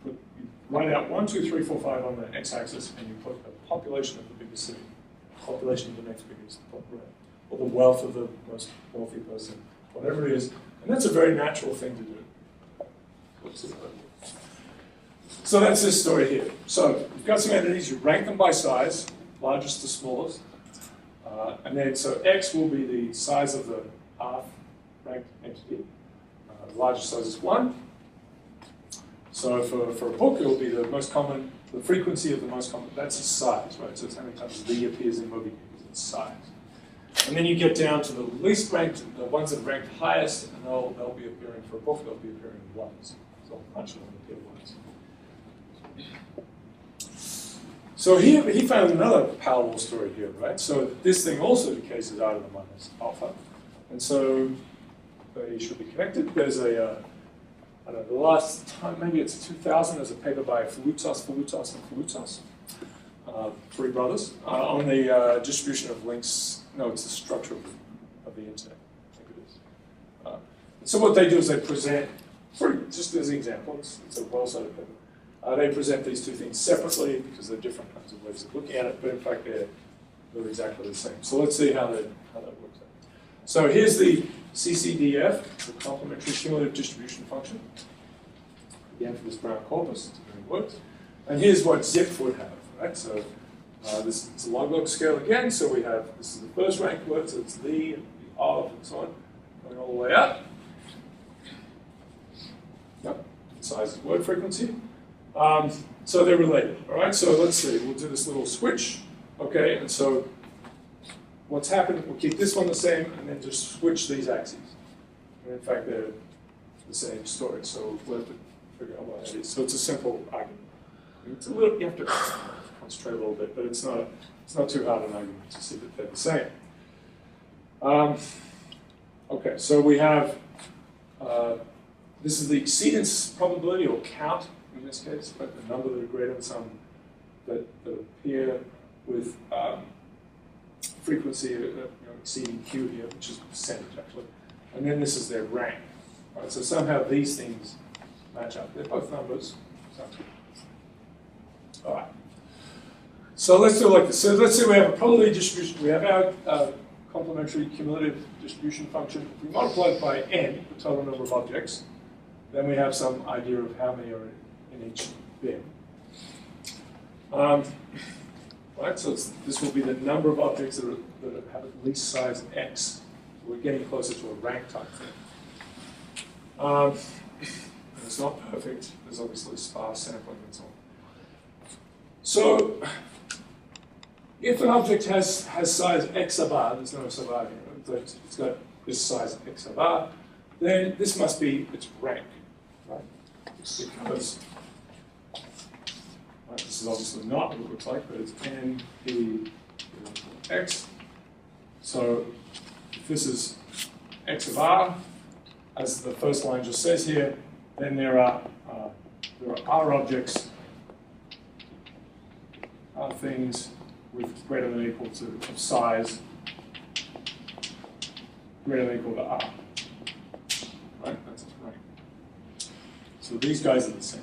write out 1, 2, 3, 4, 5 on the x-axis, and you put the population of the biggest city, population of the next biggest, or the wealth of the most wealthy person, whatever it is. And that's a very natural thing to do. So that's this story here. So you've got some entities, you rank them by size, largest to smallest. And then, so X will be the size of the ranked entity. The largest size is 1. So for a book, it will be the most common, the frequency of the most common, that's its size, right? So it's how many times the appears in Moby because it's size. And then you get down to the least ranked, the ones that are ranked highest, and they'll be appearing for a book, they'll be appearing in ones. So a bunch of them appear ones. So he found another parallel story here, right? So this thing also decays out of the minus alpha. And so they should be connected. There's I don't know, the last time, maybe it's 2000, there's a paper by Floutas, and Floutas, 3 brothers, on the distribution of links. No, it's the structure of the internet. I think it is. So what they do is they present, just as an example, it's a well-cited paper. They present these two things separately because they're different kinds of ways of looking at it, but in fact they're exactly the same. So let's see how that works out. So here's the CCDF, the complementary cumulative distribution function. Again, for this brown corpus, it's very works. And here's what Zipf would have, right? So this is a log scale again. So we have, this is the first rank word, so it's the, and the of, and so on, going all the way up. Yep, size is word frequency. So they're related, all right? So let's see, we'll do this little switch, okay? And so what's happened, we'll keep this one the same and then just switch these axes. And in fact, they're the same story, so we'll have to figure out what that is. So it's a simple argument. It's a little, you have to concentrate a little bit, but it's not too hard an argument to see that they're the same. Okay, so we have, this is the exceedance probability or count in this case, right? The number that are greater than some that appear with frequency exceeding Q here, which is percentage actually. And then this is their rank. Right? So somehow these things match up. They're both numbers. All right. So let's do it like this. So let's say we have a probability distribution. We have our complementary cumulative distribution function. If we multiply it by n, the total number of objects, then we have some idea of how many are in each bin. Right, so this will be the number of objects that have at least size x. So we're getting closer to a rank type thing. It's not perfect. There's obviously sparse sampling and so on. So if an object has size x sub r, there's no sub r here, but it's got this size x sub r, then this must be its rank, right? Because this is obviously not what it looks like, but it's n p x. So if this is x of r, as the first line just says here, then there are r objects, are things with greater than or equal to of size greater than or equal to r. Right? That's its rank. So these guys are the same.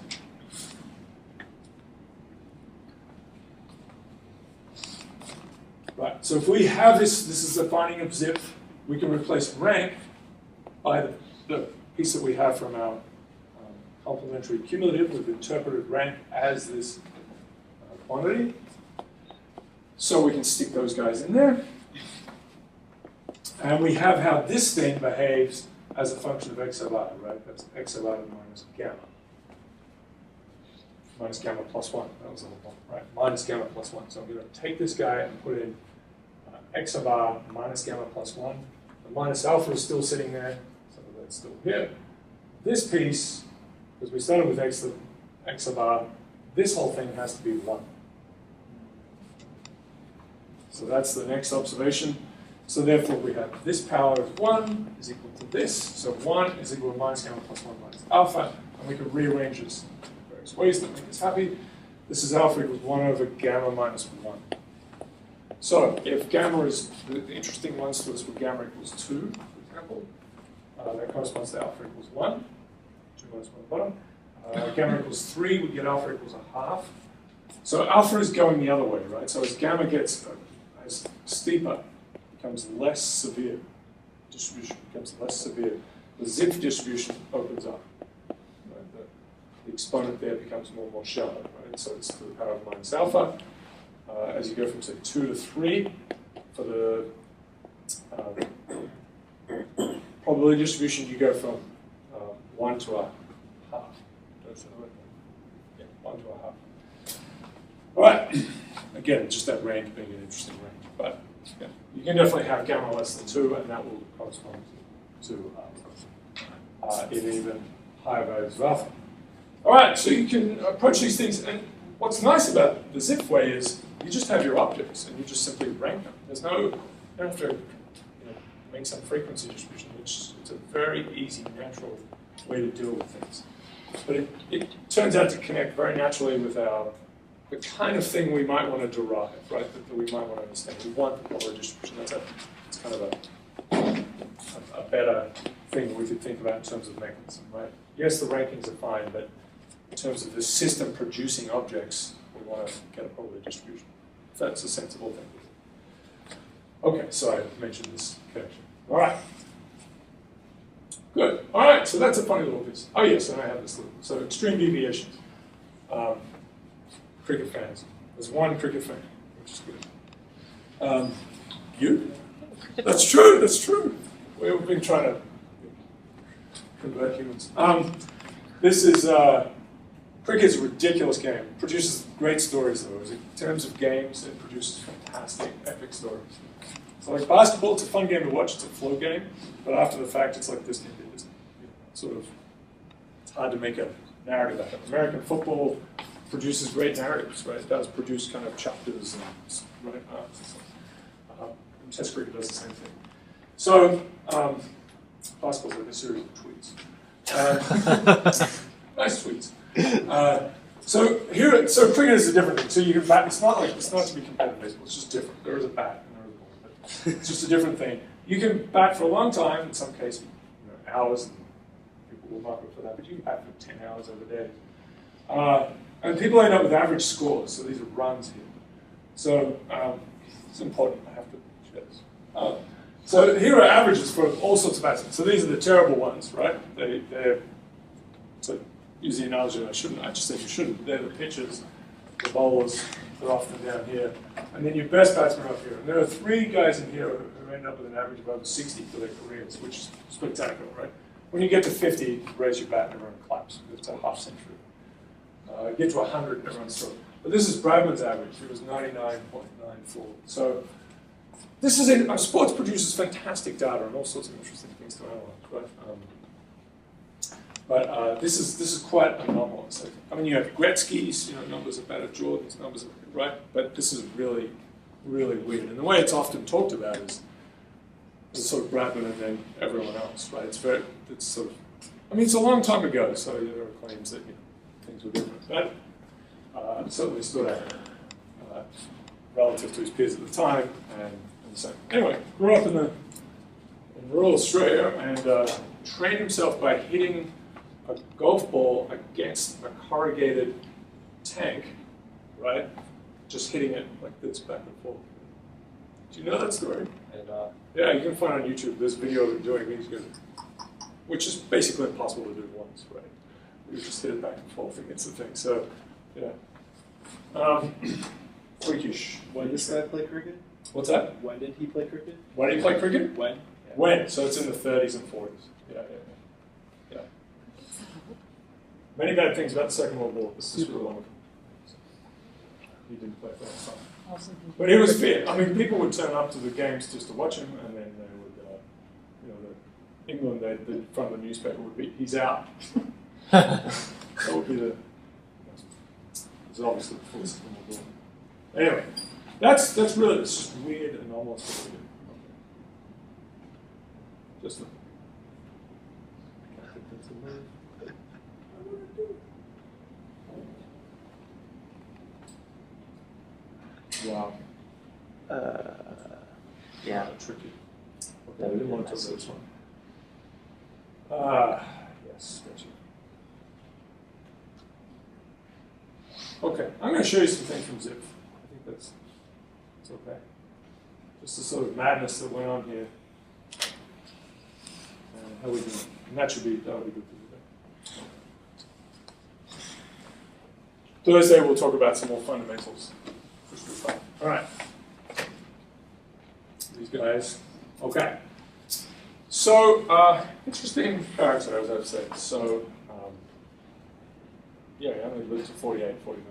Right, so if we have this is the finding of Zipf, we can replace rank by the piece that we have from our complementary cumulative. We've interpreted rank as this quantity. So we can stick those guys in there. And we have how this thing behaves as a function of x of r, right? That's x of r minus gamma. Minus gamma plus 1, that was the whole point, right? Minus gamma plus 1. So I'm going to take this guy and put in x of r minus gamma plus 1. The minus alpha is still sitting there, so that's still here. This piece, because we started with x of r, this whole thing has to be 1. So that's the next observation. So therefore we have this power of 1 is equal to this. So 1 is equal to minus gamma plus 1 minus alpha. And we can rearrange this in various ways that make us happy. This is alpha equals 1 over gamma minus 1. So if gamma is, the interesting ones to us were gamma equals 2, for example. That corresponds to alpha equals 1. 2 minus 1 bottom. Gamma equals 3, we get alpha equals a half. So alpha is going the other way, right? So as gamma gets as steeper, becomes less severe. Distribution becomes less severe. The Zipf distribution opens up. Right? The exponent there becomes more and more shallow, right? So it's to the power of minus alpha. As you go from, say, 2 to 3, for the probability distribution, you go from 1 to a half. Yeah, 1 to a half. All right. Again, just that range being an interesting range. But yeah, you can definitely have gamma less than 2, and that will correspond to in even higher values of alpha. All right, so you can approach these things, and what's nice about the Zipf way is you just have your objects, and you just simply rank them. There's no, you don't have to make some frequency distribution. It's a very easy, natural way to deal with things. But it turns out to connect very naturally with the kind of thing we might want to derive, right? That we might want to understand. We want the probability distribution. It's kind of a a better thing that we could think about in terms of mechanism, right? Yes, the rankings are fine, but in terms of the system producing objects, we want to get a probability distribution. If that's a sensible thing to do. Okay, so I mentioned this connection. All right. Good. All right, so that's a funny little piece. Oh, yes, and I have this little. So extreme deviations. Cricket fans. There's one cricket fan, which is good. You? That's true, that's true. We've been trying to convert humans. This is, cricket's a ridiculous game. It produces great stories, though. In terms of games, it produces fantastic, epic stories. So like basketball, it's a fun game to watch. It's a flow game. But after the fact, it's like this game. It's sort of, it's hard to make a narrative out of it. American football produces great narratives, right? It does produce kind of chapters and right arcs and stuff. Test cricket does the same thing. So, basketball's like a series of tweets. Nice tweets. So cricket is a different thing. So you can bat. It's not to be compared to baseball. It's just different. There is a bat and there is a ball, but it's just a different thing. You can bat for a long time. In some cases, hours. And people will mark up for that. But you can bat for 10 hours over days. And people end up with average scores. So these are runs here. So it's important. I have to share this. So here are averages for all sorts of batsmen. So these are the terrible ones, right? They're so use the analogy I just said you shouldn't. They're the pitchers, the bowlers, they're often down here. And then your best batsmen are up here. And there are 3 guys in here who end up with an average of over 60 for their careers, which is spectacular, right? When you get to 50, you raise your bat and everyone claps. It's a half century. Get to 100 and everyone's thrilled. But this is Bradman's average. It was 99.94. So this is sports produces fantastic data and all sorts of interesting things to analyze, right? But this is quite anomalous. I mean, you have Gretzky's, numbers are better, Jordan's numbers are right, but this is really, really weird. And the way it's often talked about is sort of Bradman and then everyone else, right? It's sort of, I mean, it's a long time ago, so there are claims that things were different, but certainly stood out relative to his peers at the time, and so anyway, grew up in rural Australia and trained himself by hitting a golf ball against a corrugated tank, right? Just hitting it like this back and forth. Do you know that story? And yeah, you can find on YouTube. There's a video of him doing these good, which is basically impossible to do once, right? You just hit it back and forth against the thing. So, yeah, freakish. When did this guy play cricket? What's that? When did he play cricket? When did he play cricket? When? Yeah. When? So it's in the 30s and 40s. Yeah. Many bad things about the Second World War. This is super long. He didn't play for that time. But he was fit. I mean, people would turn up to the games just to watch him, and then they would, England, the front of the newspaper would be, he's out. That would be it's obviously the full Second World War. Anyway, that's really, it's just weird and almost weird. Just a, wow. Yeah. Tricky. Okay, we didn't want to talk about this one. Yes, gotcha. Okay, I'm going to show you some things from Zip. I think that's okay. Just the sort of madness that went on here. And how we doing? And that'll be good for today. Thursday we'll talk about some more fundamentals. All right. These guys. Okay. So, interesting character, as I've said. So, yeah, he only lived to 48, 49.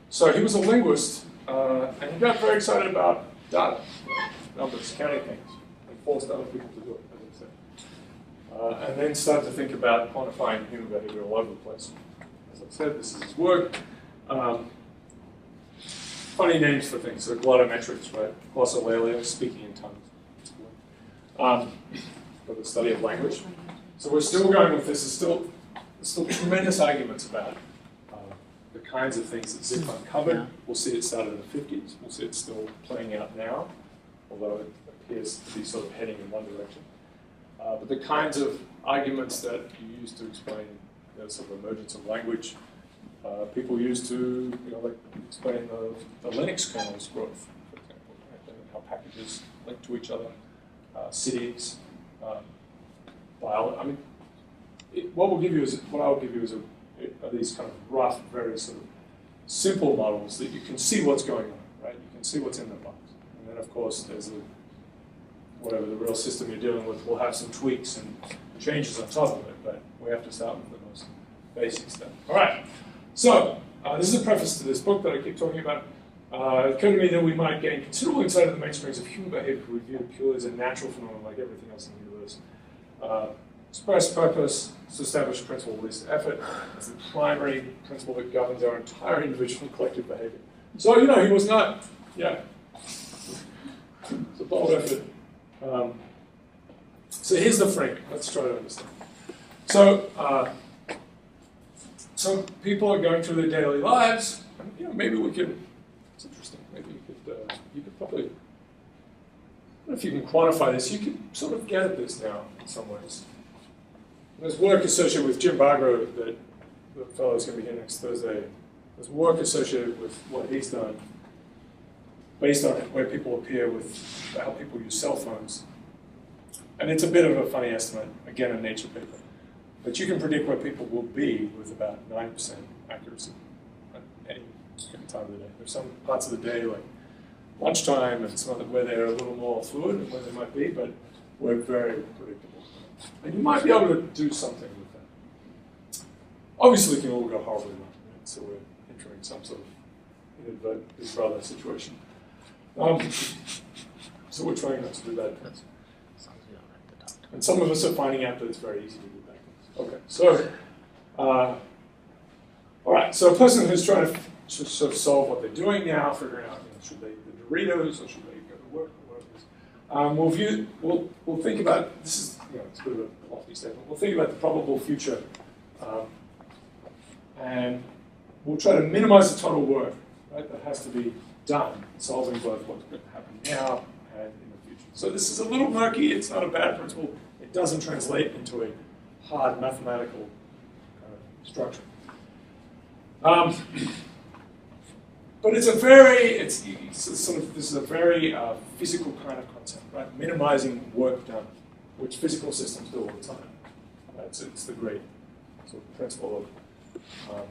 So he was a linguist, and he got very excited about data, numbers, counting things, and forced other people to do it, as I said. And then started to think about quantifying human behavior all over the place. As I said, this is his work. Funny names for things, so glottometrics, right? Glossolalia, speaking in tongues. For the study of language. So we're still going with this. There's still tremendous arguments about the kinds of things that Zip uncovered. Yeah. We'll see it started in the 50s. We'll see it still playing out now, although it appears to be sort of heading in one direction. But the kinds of arguments that you use to explain sort of emergence of language, people use to like explain the Linux kernel's growth, for example, right? And how packages link to each other, cities, I mean, what I'll give you is are these kind of rough, very sort of simple models that you can see what's going on, right? You can see what's in the box. And then, of course, there's whatever the real system you're dealing with will have some tweaks and changes on top of it, but we have to start with the most basic stuff. All right, so this is a preface to this book that I keep talking about. It occurred to me that we might gain considerable insight into the mainsprings of human behavior if we view it purely as a natural phenomenon like everything else in the universe. Express purpose, to establish principle of least effort as the primary principle that governs our entire individual and collective behavior. So, he was not, it's a bold effort. So here's the framing. Let's try to understand. So, some people are going through their daily lives, and maybe we could, it's interesting, maybe you could probably, I don't know if you can quantify this, you could sort of get at this now in some ways. There's work associated with Jim Bargrove that the fellow's going to be here next Thursday. There's work associated with what he's done based on where people appear with how people use cell phones. And it's a bit of a funny estimate, again, a Nature paper. But you can predict where people will be with about 9% accuracy at any given time of the day. There's some parts of the day, like lunchtime, and some other where they're a little more fluid and where they might be, but we're very predictable. And you might be able to do something with that. Obviously, it can all go horribly wrong, right? So we're entering some sort of inadvertent Big Brother situation. So we're trying not to do that. And some of us are finding out that it's very easy to do that. Okay, so, all right, so a person who's trying to sort of solve what they're doing now, figuring out, should they eat the Doritos or should they go to work or whatever it is. We'll think about, this is, it's a bit of a lofty statement. We'll think about the probable future, and we'll try to minimize the total work, right, that has to be done, solving both what's going to happen now and in the future. So this is a little murky. It's not a bad principle. It doesn't translate into a hard mathematical structure. But it's a very, this is a very physical kind of concept, right? Minimizing work done, which physical systems do all the time. It's the great sort of principle of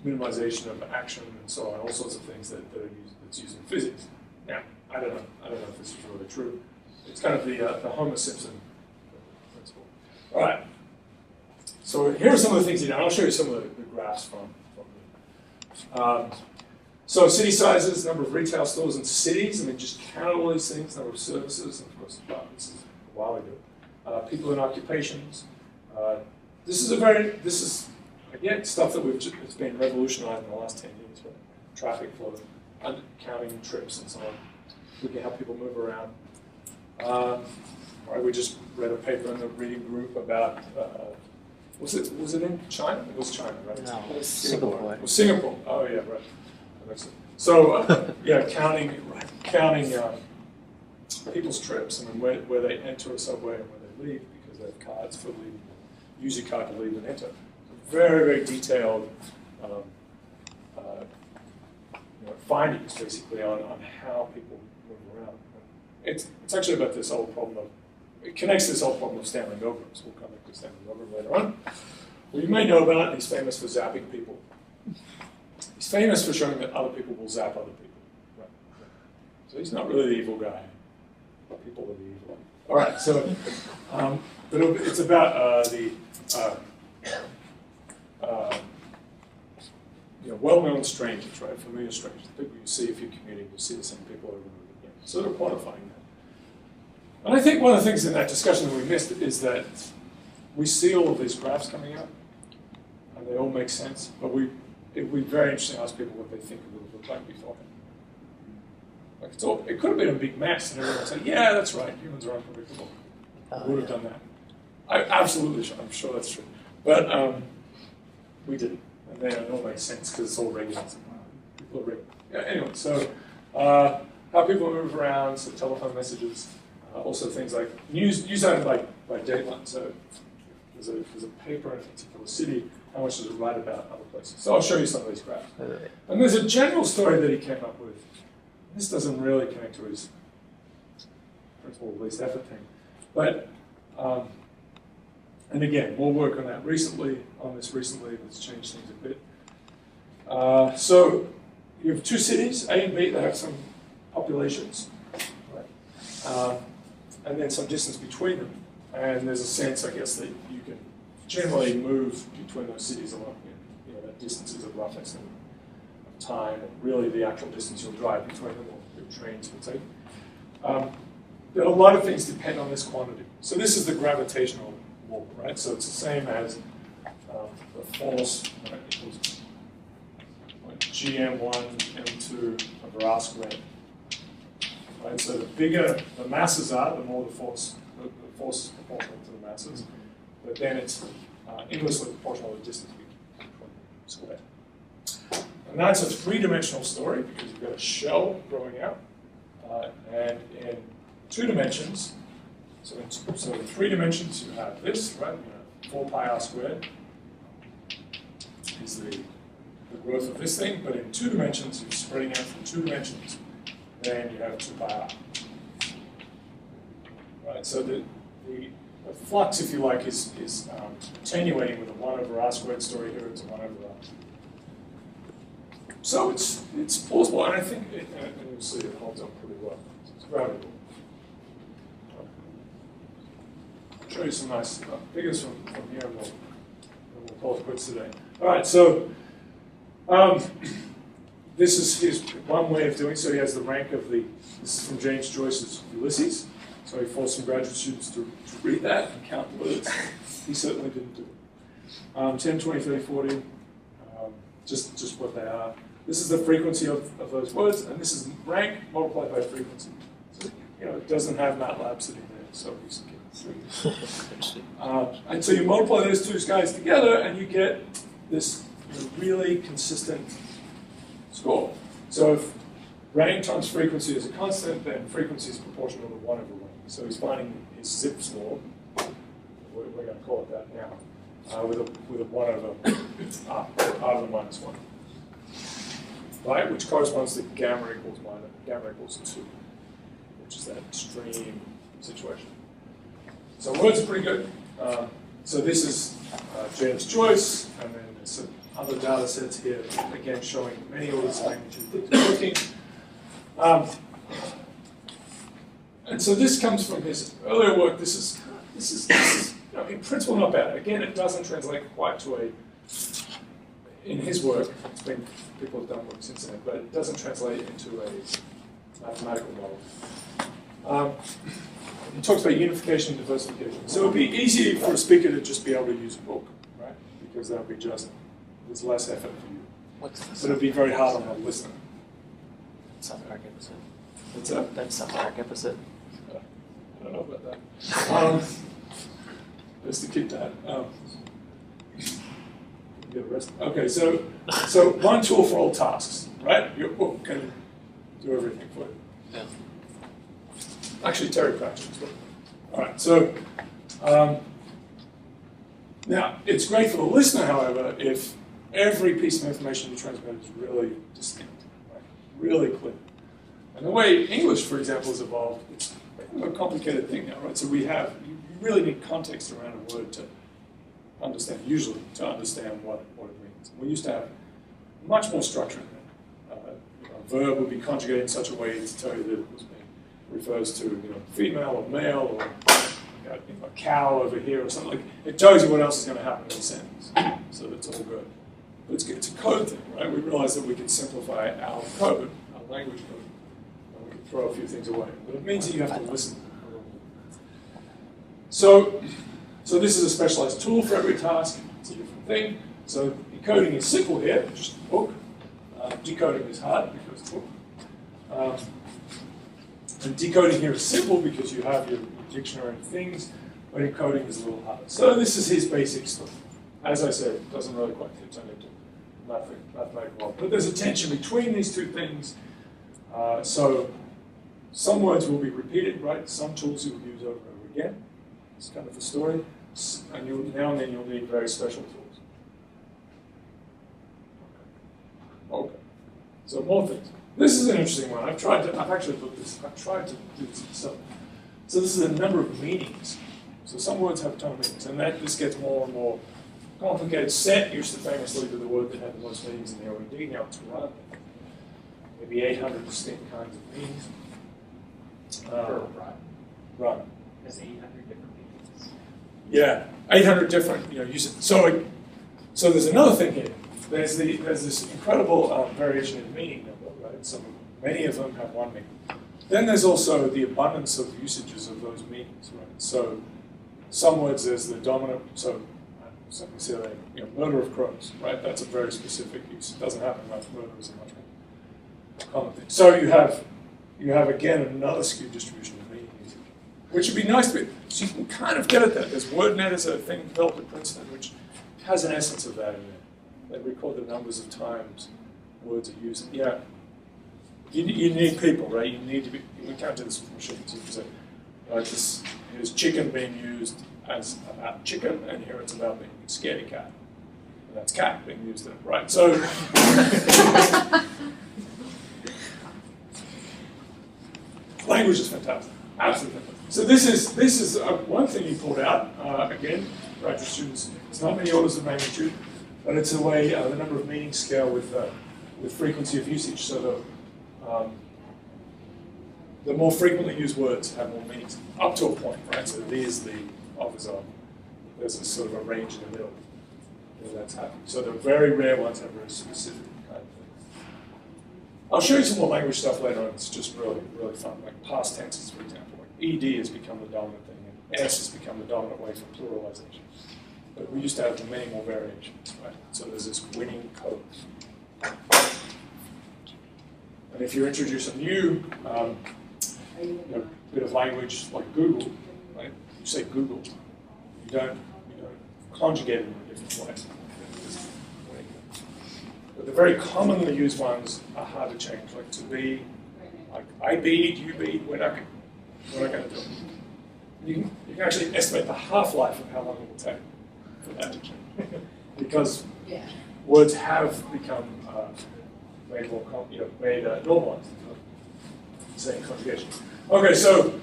minimization of action and so on, all sorts of things that's used in physics. Now, I don't know if this is really true. It's kind of the Homer Simpson principle. All right. So here are some of the things, I'll show you some of the graphs from so city sizes, number of retail stores in cities, just count all these things, number of services, and of course, this is a while ago. People in occupations. This is again stuff that it's been revolutionized in the last 10 years, right? Traffic flow, counting trips and so on, looking at how people move around. Right, we just read a paper in the reading group about, was it in China? It was China, right? No, it was Singapore. It was Singapore. Oh yeah, right. So counting people's trips and where they enter a subway and where they leave because they have cards for leaving, use your card to leave and enter. Very, very detailed findings basically on how people move around. It's actually about this whole problem of, it connects to this whole problem of Stanley Milgram. So we'll come back to Stanley Milgram later on. Well, you may know about it, he's famous for zapping people. He's famous for showing that other people will zap other people. Right. So he's not really the evil guy. People are the evil. All right, so but it's about the well-known strangers, right? Familiar strangers, the people you see if you're commuting, you see the same people over and over again. Sort of quantifying that. And I think one of the things in that discussion that we missed is that we see all of these graphs coming up, and they all make sense, but it would be very interesting to ask people what they think it would have looked like beforehand. Like it could have been a big mess, and everyone would say, yeah, that's right, humans are unpredictable. We would have done that. I'm sure that's true. But we didn't. And they don't make sense because it's all regulated. People are regulated. Yeah, anyway, so how people move around, so telephone messages, Also things like news item by Dateline. So there's a paper in a particular city, how much does it write about other places? So I'll show you some of these graphs. And there's a general story that he came up with. This doesn't really connect to his principle of least effort thing. But, and again, more work on that recently, that's changed things a bit. So you have two cities, A and B, that have some populations, right? And then some distance between them. And there's a sense, I guess, that you can generally move between those cities along, that distance is a rough estimate of time, and really the actual distance you'll drive between them, or your trains will take. But a lot of things depend on this quantity. So this is the gravitational law, right? So it's the same as the force, right, equals gm1 m2 over r squared. Right? So the bigger the masses are, the more the force is proportional to the masses. But then it's inversely proportional to the distance between squared. And that's a three-dimensional story because you've got a shell growing out. And in 2 dimensions, so in 3 dimensions you have this, right? 4 pi r squared is the growth of this thing, but in 2 dimensions, you're spreading out from 2 dimensions, then you have 2 pi r. Right, so the flux, if you like, is attenuating with a 1 over r squared story here, it's a 1 over r. So it's plausible, and I think, and you'll see it holds up pretty well. It's gravitable. I'll show you some nice figures from here, and we'll call it quits today. All right, so this is his one way of doing so. He has the rank of this is from James Joyce's Ulysses. So he forced some graduate students to read that and count words. He certainly didn't do it. 10, 20, 30, 40, just what they are. This is the frequency of those words, and this is rank multiplied by frequency. So, it doesn't have MATLAB sitting there, so we just get 3. And so you multiply those two guys together, and you get this really consistent score. So if rank times frequency is a constant, then frequency is proportional to 1 over rank. So he's finding his zip score, we're going to call it that now, with a 1 over r to the minus 1. Right, which corresponds to gamma equals 2, which is that extreme situation. So words are pretty good. So this is James Joyce, and then there's some other data sets here, again showing many orders of magnitude working. And so this comes from his earlier work. This is in principle not bad. Again, it doesn't translate quite to in his work, it's been, people have done work since then, but it doesn't translate into a mathematical model. He talks about unification and diversification. So it would be easy for a speaker to just be able to use a book, right? Because that would be there's less effort for you. What's this? But it would be very hard on the listener. South Park episode. What's that? That South Park episode. I don't know about that. Best to keep that. Get arrested. Okay, so one tool for all tasks, right? Your book can do everything for you. Yeah. Actually, Terry Pratchett as well. All right, so now it's great for the listener, however, if every piece of information you transmit is really distinct, right? Really clear. And the way English, for example, has evolved, it's kind of a complicated thing now, right? So you really need context around a word to understand, usually, to understand what it means. We used to have much more structure in that. A verb would be conjugated in such a way to tell you that it was refers to female or male or a cow over here or something. Like it tells you what else is going to happen in the sentence, so that's all good. But it's a code thing, right? We realized that we could simplify our code, our language code, and we could throw a few things away. But it means that you have to listen. So this is a specialized tool for every task. It's a different thing. So encoding is simple here, just a book. Decoding is hard because it's a book. And decoding here is simple because you have your dictionary of things, but encoding is a little harder. So this is his basic stuff. As I said, it doesn't really quite turn into mathematical model. But there's a tension between these two things. So some words will be repeated, right? Some tools you'll use over and over again. It's kind of the story. And now and then you'll need very special tools. Okay. So more things. This is an interesting one. I've actually put this, I've tried to do some stuff. So this is a number of meanings. So some words have a ton of meanings, and this gets more and more complicated. Set used to famously be the word that had the most meanings in the OED. Now it's run. Maybe 800 distinct kinds of meanings. Run. There's 800 different meanings. Yeah, 800 different, uses. So there's another thing here. There's this incredible variation in meaning number, right? So many of them have one meaning. Then there's also the abundance of usages of those meanings, right? So some words there's the dominant. So we say murder of crows, right? That's a very specific use. It doesn't happen much. Murder is a much more common thing. So you have again another skewed distribution of meaning usage, which would be nice to be. So you can kind of get at that. There's WordNet is a thing developed at Princeton, which has an essence of that in there. They record the numbers of times words are used. Yeah, you need people, right? You need to be. We can't do this with machines. You can say, here's chicken being used as about chicken, and here it's about being a scaredy cat. And that's cat being used there, right? So. Language is fantastic, absolutely fantastic. So this is one thing you pulled out, again, graduate students, it's not many orders of magnitude, but it's a way, the number of meanings scale with frequency of usage. So the more frequently used words have more meanings, up to a point, right? So there's the opposite. There's a sort of a range in the middle where that's happening. So the very rare ones have very specific kind of things. I'll show you some more language stuff later on. It's just really, really fun. Like past tenses, for example. Like ED has become the dominant thing, and S has become the dominant way for pluralization. But we used to have many more variations, right? So there's this winning code. And if you introduce a new bit of language like Google, right? You say Google, you don't conjugate it in a different way. But the very commonly used ones are hard to change. Like to be, like I bead, you bead, we're not going to do it. You can actually estimate the half-life of how long it will take for that to change. Because words have become made more, made normalized. Same conjugation. Okay, so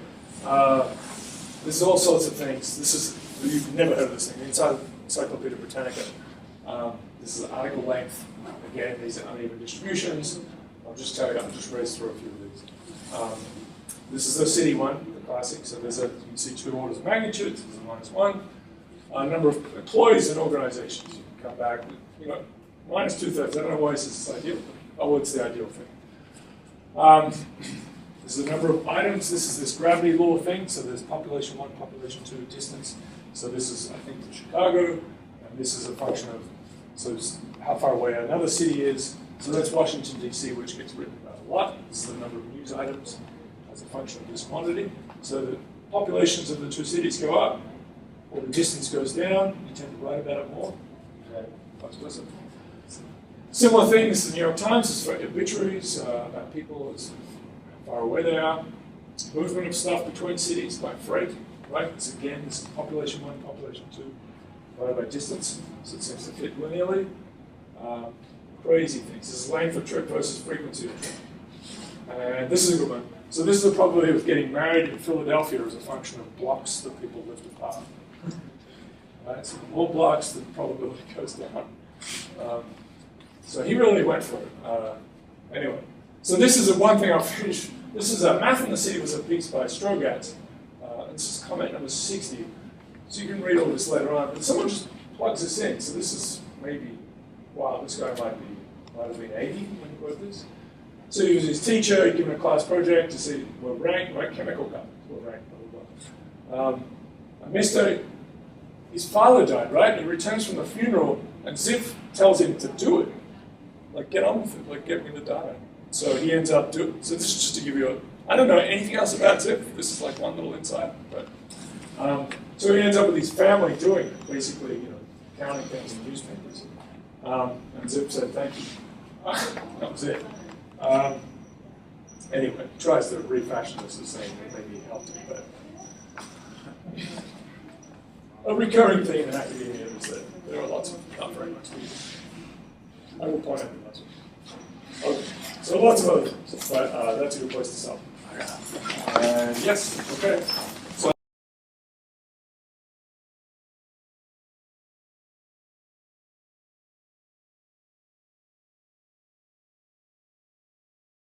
this is all sorts of things. You've never heard of this thing. Inside Encyclopedia Britannica, this is article length. Again, these are uneven distributions. I'll just tell you, I'll just race through a few of these. This is the city one, the classic. So you can see 2 orders of magnitude. This is a -1. Number of employees in organizations. You can come back with, -2/3. I don't know why this is ideal. Oh, it's the ideal thing. This is the number of items. This is this gravity law thing. So there's population 1, population 2, distance. So this is, I think, from Chicago. And this is a function of, how far away another city is. So that's Washington, D.C., which gets written about a lot. This is the number of news items as a function of this quantity. So the populations of the 2 cities go up, or the distance goes down. You tend to write about it more. Vice versa. Similar things, the New York Times is for obituaries about people, as how far away they are. Movement of stuff between cities by freight, right? This is population 1, population 2, divided by distance. So it seems to fit linearly. Crazy things. This is length of trip versus frequency of trip. And this is a good one. So this is the probability of getting married in Philadelphia as a function of blocks that people lived apart. Right? So the more blocks, the probability goes down. So he really went for it. Anyway, so this is one thing I'll finish. This is Math in the City was a piece by Strogatz. This is comment number 60. So you can read all this later on. But someone just plugs this in. So this is maybe, wow, this guy might have been 80 when he wrote this. So he was his teacher, he'd given a class project to see, we're ranked, right, chemical companies, we're ranked, blah, blah, blah. His father died, right? He returns from the funeral, and Zipf tells him to do it. Like, get on with it, like, get me the data. So he ends up doing it. So this is just to give you I don't know anything else about Zipf. This is like one little insight. But so he ends up with his family doing it, basically, counting things in newspapers. And Zipf said, thank you. That was it. anyway, tries to refashion this as saying that they need help to, but a recurring theme in academia is that there are lots of not very much people. I will point out lots of. Okay, so lots of other things, but that's a good place to stop. Yes, okay.